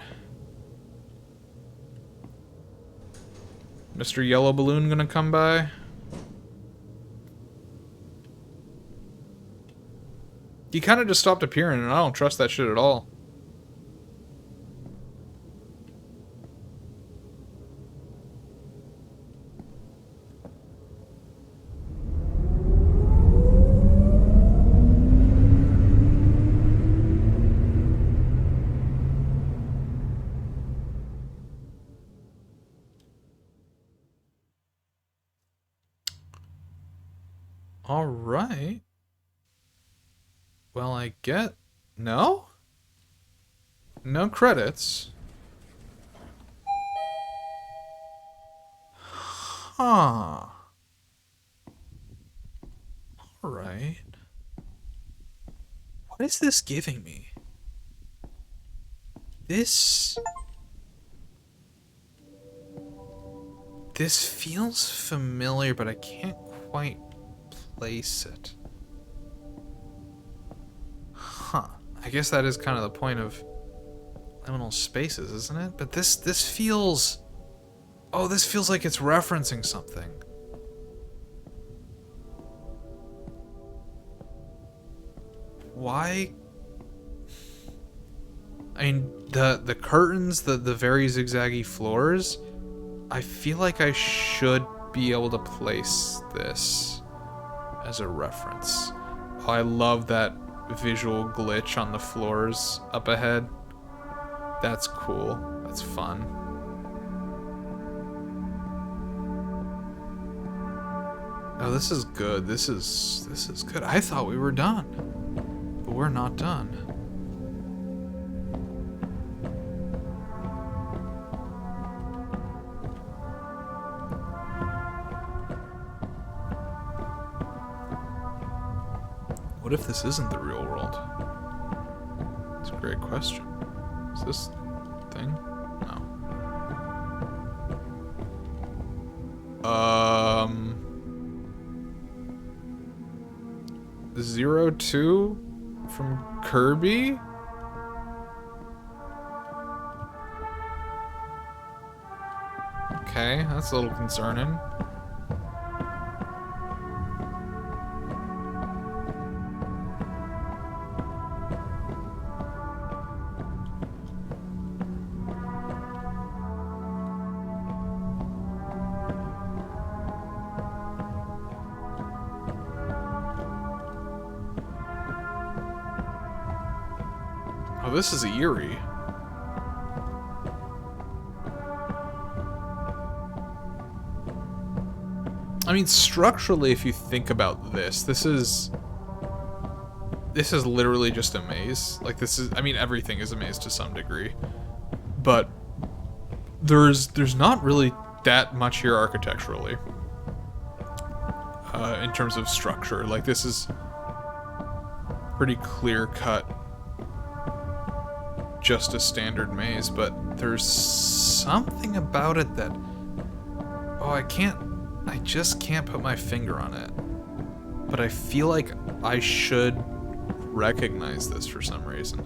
Mr. Yellow Balloon gonna come by? He kind of just stopped appearing, and I don't trust that shit at all. Alright. Well, I get... No? No credits. Huh. Alright. What is this giving me? This feels familiar, but I can't quite place it. Huh. I guess that is kind of the point of liminal spaces, isn't it? But this feels... Oh, this feels like it's referencing something. Why? I mean, the curtains, the very zigzaggy floors, I feel like I should be able to place this as a reference. Oh, I love that visual glitch on the floors up ahead. That's cool. That's fun. Oh, this is good. This is good. I thought we were done, but we're not done. What if this isn't the real world? It's a great question. Is this thing? No. 02 from Kirby? Okay, that's a little concerning. Oh, this is eerie. I mean, structurally, if you think about this, this is literally just a maze. Like, this is, I mean, everything is a maze to some degree. But there's not really that much here architecturally. In terms of structure. Like, this is pretty clear-cut. Just a standard maze, but there's something about it that... Oh, I just can't put my finger on it. But I feel like I should recognize this for some reason.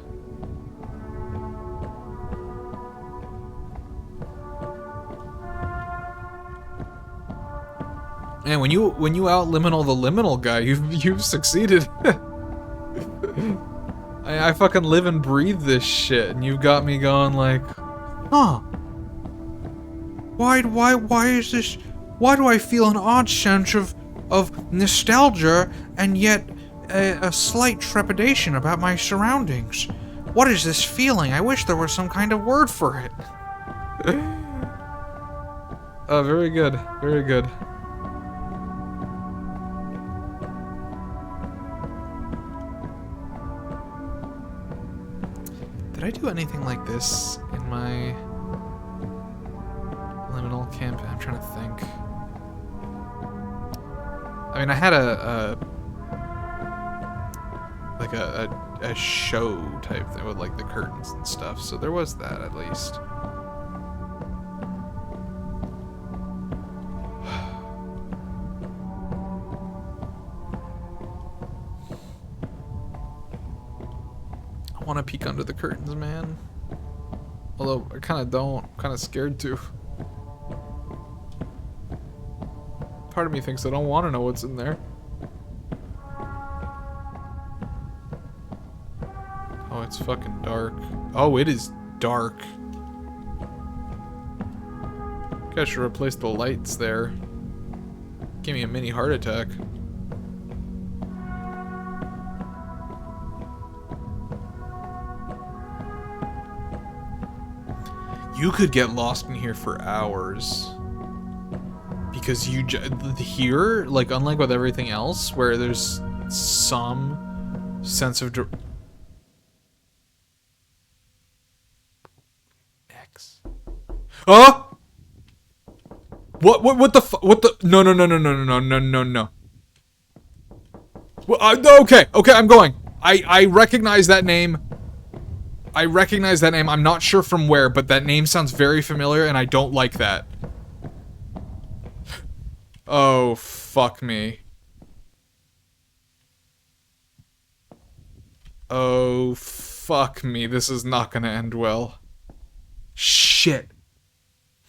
Man, when you out liminal the liminal guy, you've succeeded. I fucking live and breathe this shit, and you've got me going like, huh? Why is this? Why do I feel an odd sense of nostalgia and yet a slight trepidation about my surroundings? What is this feeling? I wish there was some kind of word for it. Oh, very good, very good. Did I do anything like this in my liminal campaign? I'm trying to think. I mean, I had like a show type thing with like the curtains and stuff. So there was that at least. I want to peek under the curtains, man. Although I kind of don't. I'm kind of scared to. Part of me thinks I don't want to know what's in there. Oh, it's fucking dark. Oh, it is dark. I should replace the lights there. Give me a mini heart attack. You could get lost in here for hours. Because you here, like, unlike with everything else, where there's some sense of X. Oh! What the no. Well, okay, I'm going. I recognize that name. I'm not sure from where, but that name sounds very familiar, and I don't like that. Oh, fuck me. Oh, fuck me. This is not gonna end well. Shit.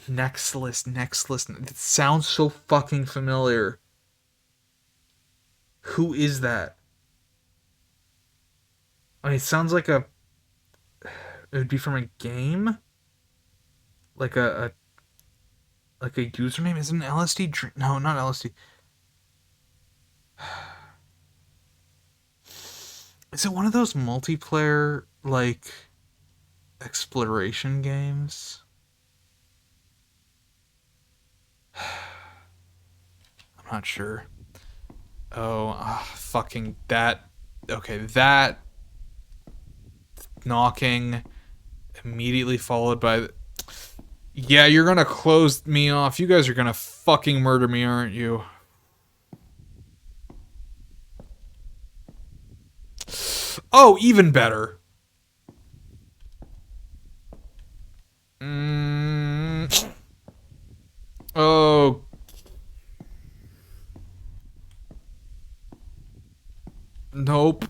Next list. It sounds so fucking familiar. Who is that? I mean, it sounds like it would be from a game? Like a username? Is it an LSD? No, not LSD. Is it one of those multiplayer, like, exploration games? I'm not sure. Oh, fucking that. Okay, that knocking immediately followed by yeah, you're gonna close me off. You guys are gonna fucking murder me, aren't you? Oh, even better. Oh. Nope.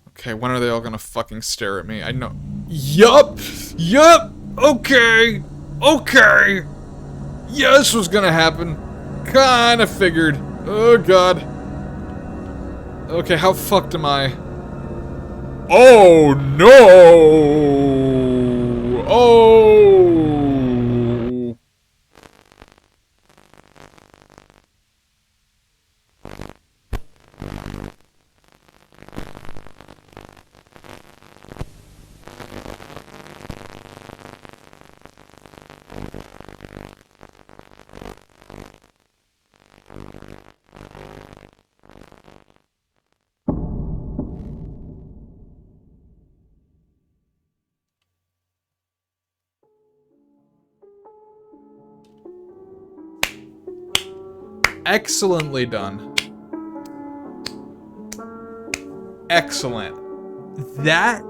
Okay, when are they all gonna fucking stare at me? I know. Yup! Okay! Yeah, this was gonna happen. Kinda figured. Oh god. Okay, how fucked am I? Oh no! Oh! Excellently done. Excellent. That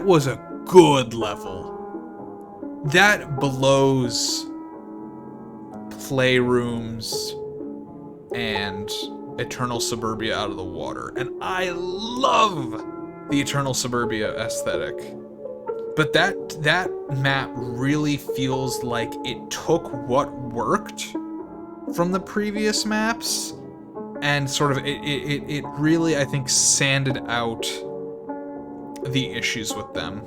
was a good level. That blows Playrooms and Eternal Suburbia out of the water. And I love the Eternal Suburbia aesthetic. But that map really feels like it took what worked from the previous maps and sort of it really, I think, sanded out the issues with them.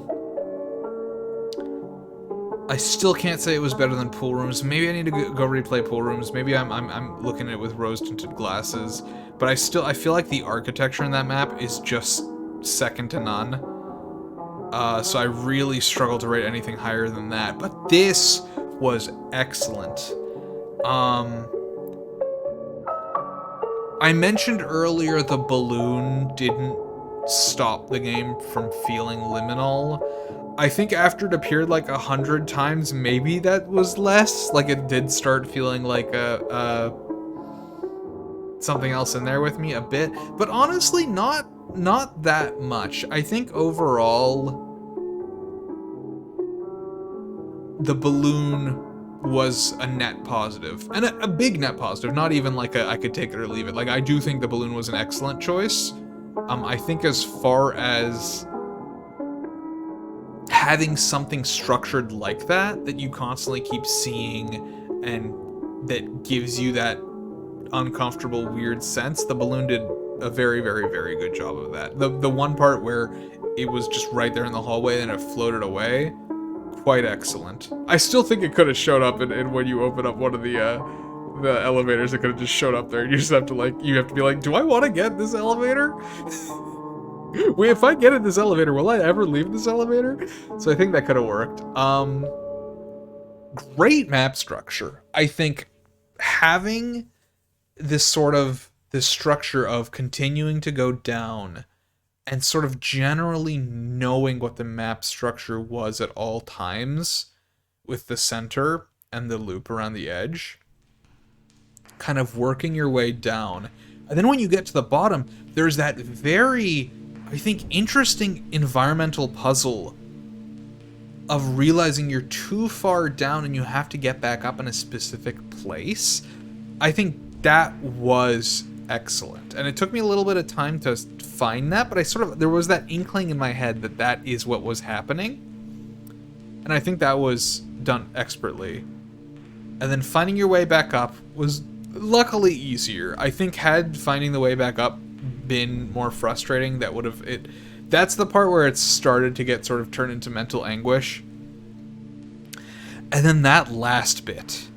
I still can't say it was better than Pool Rooms. Maybe I need to go replay Pool Rooms. Maybe I'm looking at it with rose-tinted glasses. But I feel like the architecture in that map is just second to none. So I really struggle to rate anything higher than that. But this was excellent. I mentioned earlier the balloon didn't stop the game from feeling liminal. I think after it appeared like 100 times, maybe that was less. Like it did start feeling like something else in there with me a bit, but honestly, not that much. I think overall, the balloon was a net positive, and a big net positive. Not even like a I could take it or leave it. Like I do think the balloon was an excellent choice. I think as far as having something structured like that you constantly keep seeing and that gives you that uncomfortable, weird sense, the balloon did a very, very, very good job of that. The one part where it was just right there in the hallway and it floated away, quite excellent. I still think it could have showed up in when you open up one of the elevators. It could have just showed up there. You just have to be like, do I want to get this elevator? Wait, if I get in this elevator, will I ever leave this elevator? So I think that could have worked. Great map structure. I think having this structure of continuing to go down and sort of generally knowing what the map structure was at all times with the center and the loop around the edge, kind of working your way down. And then when you get to the bottom, there's that very, I think, interesting environmental puzzle of realizing you're too far down and you have to get back up in a specific place. I think that was excellent. And it took me a little bit of time to find that, but there was that inkling in my head that is what was happening. And I think that was done expertly. And then finding your way back up was luckily easier. I think had finding the way back up been more frustrating, that's the part where it started to get sort of turned into mental anguish. And then that last bit.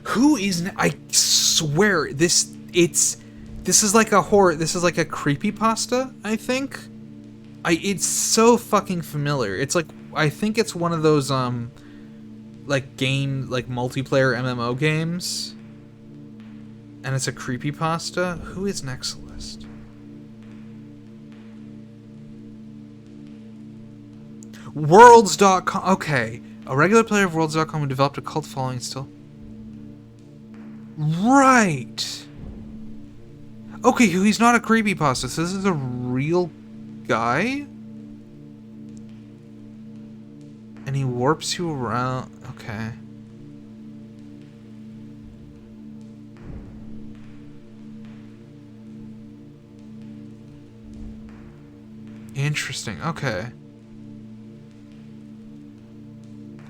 I swear this is like a horror. This is like a creepypasta, I think. It's so fucking familiar. It's like, I think it's one of those like multiplayer MMO games. And it's a creepypasta. Who is Nexalist? Worlds.com. Okay. A regular player of Worlds.com who developed a cult following still. Right. Okay, he's not a creepypasta. So this is a real guy? And he warps you around. Okay. Interesting. Okay.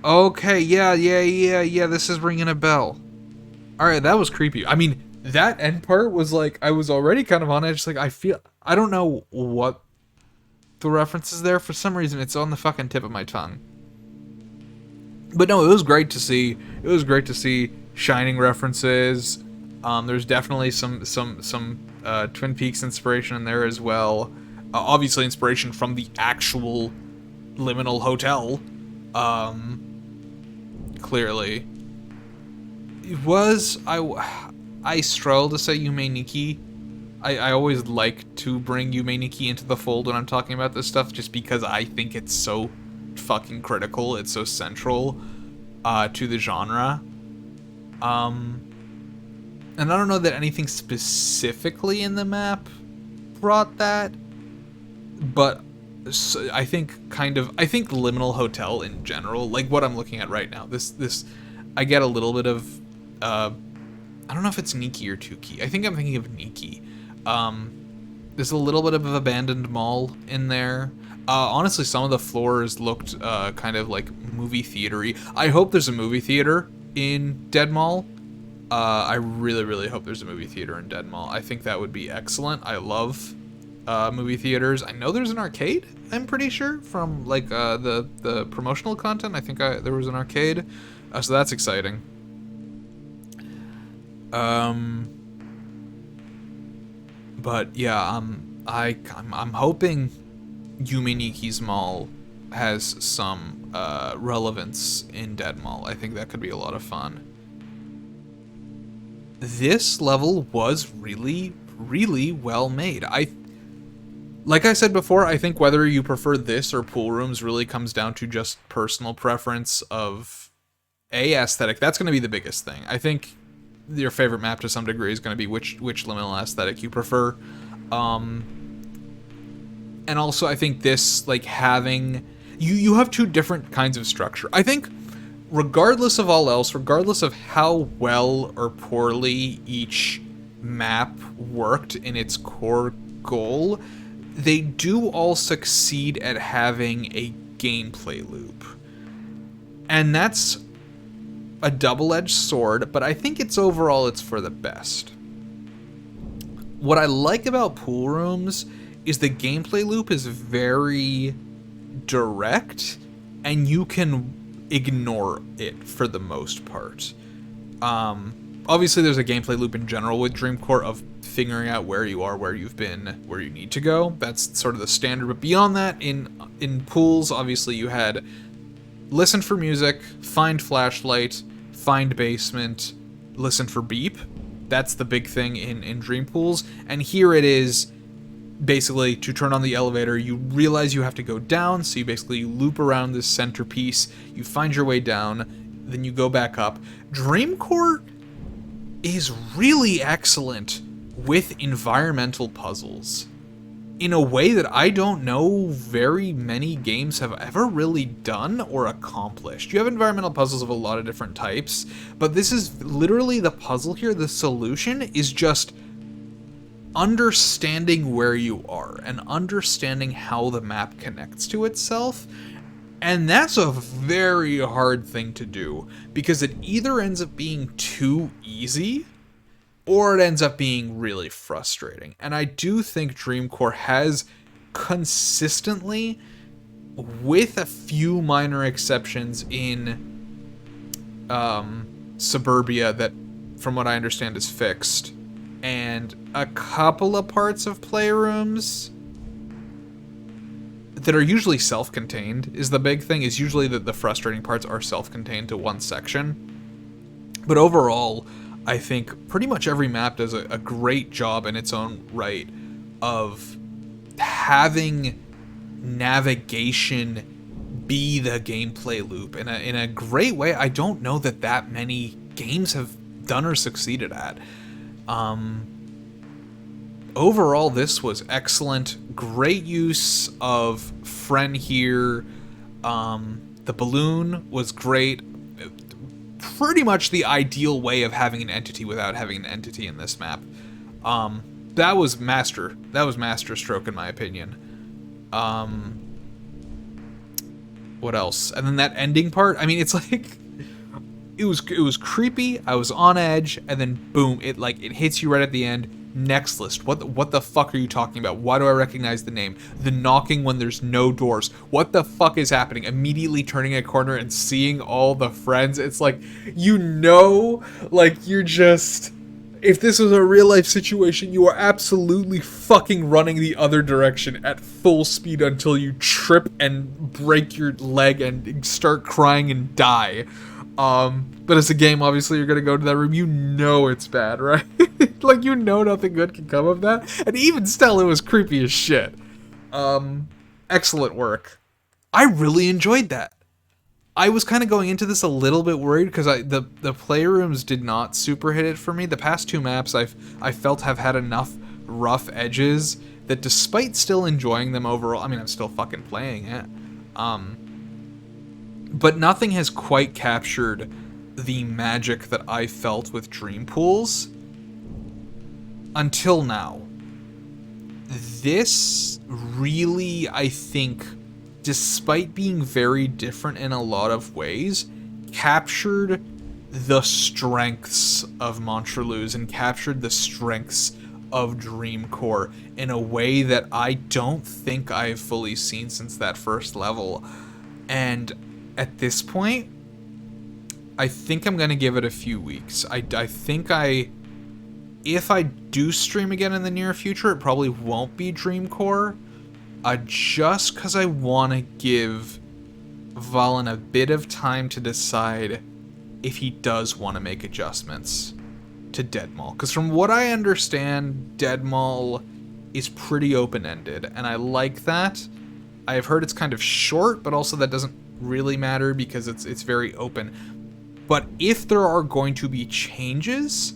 Okay, yeah, this is ringing a bell. Alright, that was creepy. I mean, that end part was like, I was already kind of on edge. Like, I don't know what the reference is there. For some reason, it's on the fucking tip of my tongue. But no, it was great to see. It was great to see Shining references. There's definitely some Twin Peaks inspiration in there as well. Obviously, inspiration from the actual Liminal Hotel. Clearly. I struggle to say Yume Nikki. I always like to bring Yume Nikki into the fold when I'm talking about this stuff, just because I think it's so fucking critical. It's so central to the genre. And I don't know that anything specifically in the map brought that, but I think Liminal Hotel in general, like what I'm looking at right now, this I get a little bit of I don't know if it's Nikki or Tuki. I think I'm thinking of Nikki. There's a little bit of an abandoned mall in there. Honestly, some of the floors looked kind of like movie theatery. I hope there's a movie theater in Dead Mall. I really, really hope there's a movie theater in Dead Mall. I think that would be excellent. I love movie theaters. I know there's an arcade, I'm pretty sure, from like the promotional content. I think there was an arcade, so that's exciting. But yeah, I'm hoping Yume Nikki's Mall has some relevance in Dead Mall. I think that could be a lot of fun. This level was really, really well made. Like I said before, I think whether you prefer this or pool rooms really comes down to just personal preference of aesthetic. That's going to be the biggest thing. I think your favorite map to some degree is going to be which liminal aesthetic you prefer. And also, I think this, like, having... You have two different kinds of structure. I think, regardless of all else, regardless of how well or poorly each map worked in its core goal, they do all succeed at having a gameplay loop. And that's a double-edged sword, but I think it's for the best. What I like about pool rooms is the gameplay loop is very direct, and you can ignore it for the most part. Obviously, there's a gameplay loop in general with Dreamcore of figuring out where you are, where you've been, where you need to go. That's sort of the standard. But beyond that, in pools, obviously you had listen for music, find flashlight, find basement, listen for beep. That's the big thing in Dream Pools. And here it is, basically, to turn on the elevator, you realize you have to go down, so you loop around this centerpiece, you find your way down, then you go back up. Dreamcore is really excellent with environmental puzzles in a way that I don't know very many games have ever really done or accomplished. You have environmental puzzles of a lot of different types, but this is literally the puzzle here. The solution is just understanding where you are and understanding how the map connects to itself. And that's a very hard thing to do, because it either ends up being too easy or it ends up being really frustrating. And I do think Dreamcore has consistently, with a few minor exceptions in Suburbia that, from what I understand, is fixed, and a couple of parts of playrooms that are usually self-contained, is the big thing, is usually that the frustrating parts are self-contained to one section. But overall, I think pretty much every map does a great job in its own right of having navigation be the gameplay loop in a great way. I don't know that many games have done or succeeded at. Overall, this was excellent. Great use of Friend here. The balloon was great. Pretty much the ideal way of having an entity without having an entity in this map. That was master stroke in my opinion. What else? And then that ending part, I mean, it's like, it was creepy, I was on edge, and then boom, it hits you right at the end. Next list. What the fuck are you talking about? Why do I recognize the name? The knocking when there's no doors. What the fuck is happening? Immediately turning a corner and seeing all the friends. It's like, like, you're just... If this was a real life situation, you are absolutely fucking running the other direction at full speed until you trip and break your leg and start crying and die. But as a game, obviously, you're gonna go to that room. You know it's bad, right? Like, you know nothing good can come of that. And even still, it was creepy as shit. Excellent work. I really enjoyed that. I was kind of going into this a little bit worried because the playrooms did not super hit it for me. The past two maps I felt have had enough rough edges that despite still enjoying them overall, I mean, I'm still fucking playing it. But nothing has quite captured the magic that I felt with Dream Pools until now. This really, I think, despite being very different in a lot of ways, captured the strengths of Montreleuze and captured the strengths of Dreamcore in a way that I don't think I've fully seen since that first level. And at this point, I think I'm going to give it a few weeks. I think if I do stream again in the near future, it probably won't be Dreamcore. Just because I want to give Valen a bit of time to decide if he does want to make adjustments to Deadmau'. Because from what I understand, Deadmau' is pretty open-ended, and I like that. I've heard it's kind of short, but also that doesn't really matter because it's very open. But if there are going to be changes,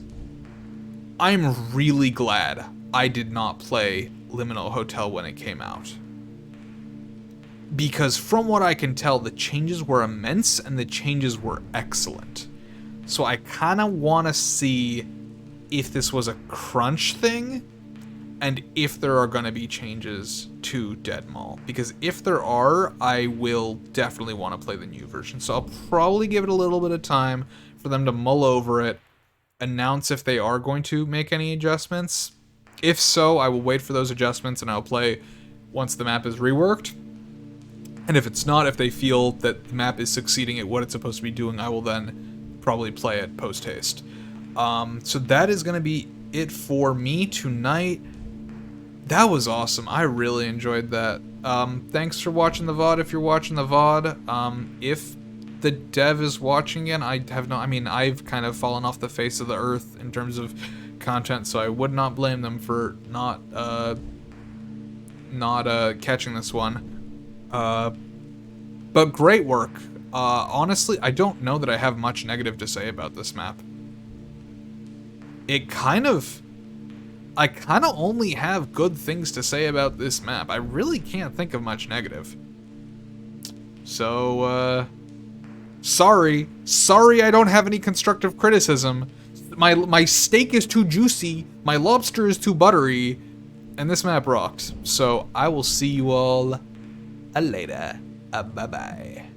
I'm really glad I did not play Liminal Hotel when it came out. Because from what I can tell, the changes were immense and the changes were excellent. So I kind of want to see if this was a crunch thing and if there are going to be changes to Dead Mall. Because if there are, I will definitely want to play the new version. So I'll probably give it a little bit of time for them to mull over it, announce if they are going to make any adjustments. If so, I will wait for those adjustments and I'll play once the map is reworked. And if it's not, if they feel that the map is succeeding at what it's supposed to be doing, I will then probably play it post-haste. So that is going to be it for me tonight. That was awesome. I really enjoyed that. Thanks for watching the VOD if you're watching the VOD. If the dev is watching it, I've kind of fallen off the face of the earth in terms of content, so I would not blame them for not catching this one. But great work. Honestly, I don't know that I have much negative to say about this map. I kind of only have good things to say about this map. I really can't think of much negative. So, sorry I don't have any constructive criticism. My steak is too juicy, my lobster is too buttery, and this map rocked. So I will see you all later. Bye-bye.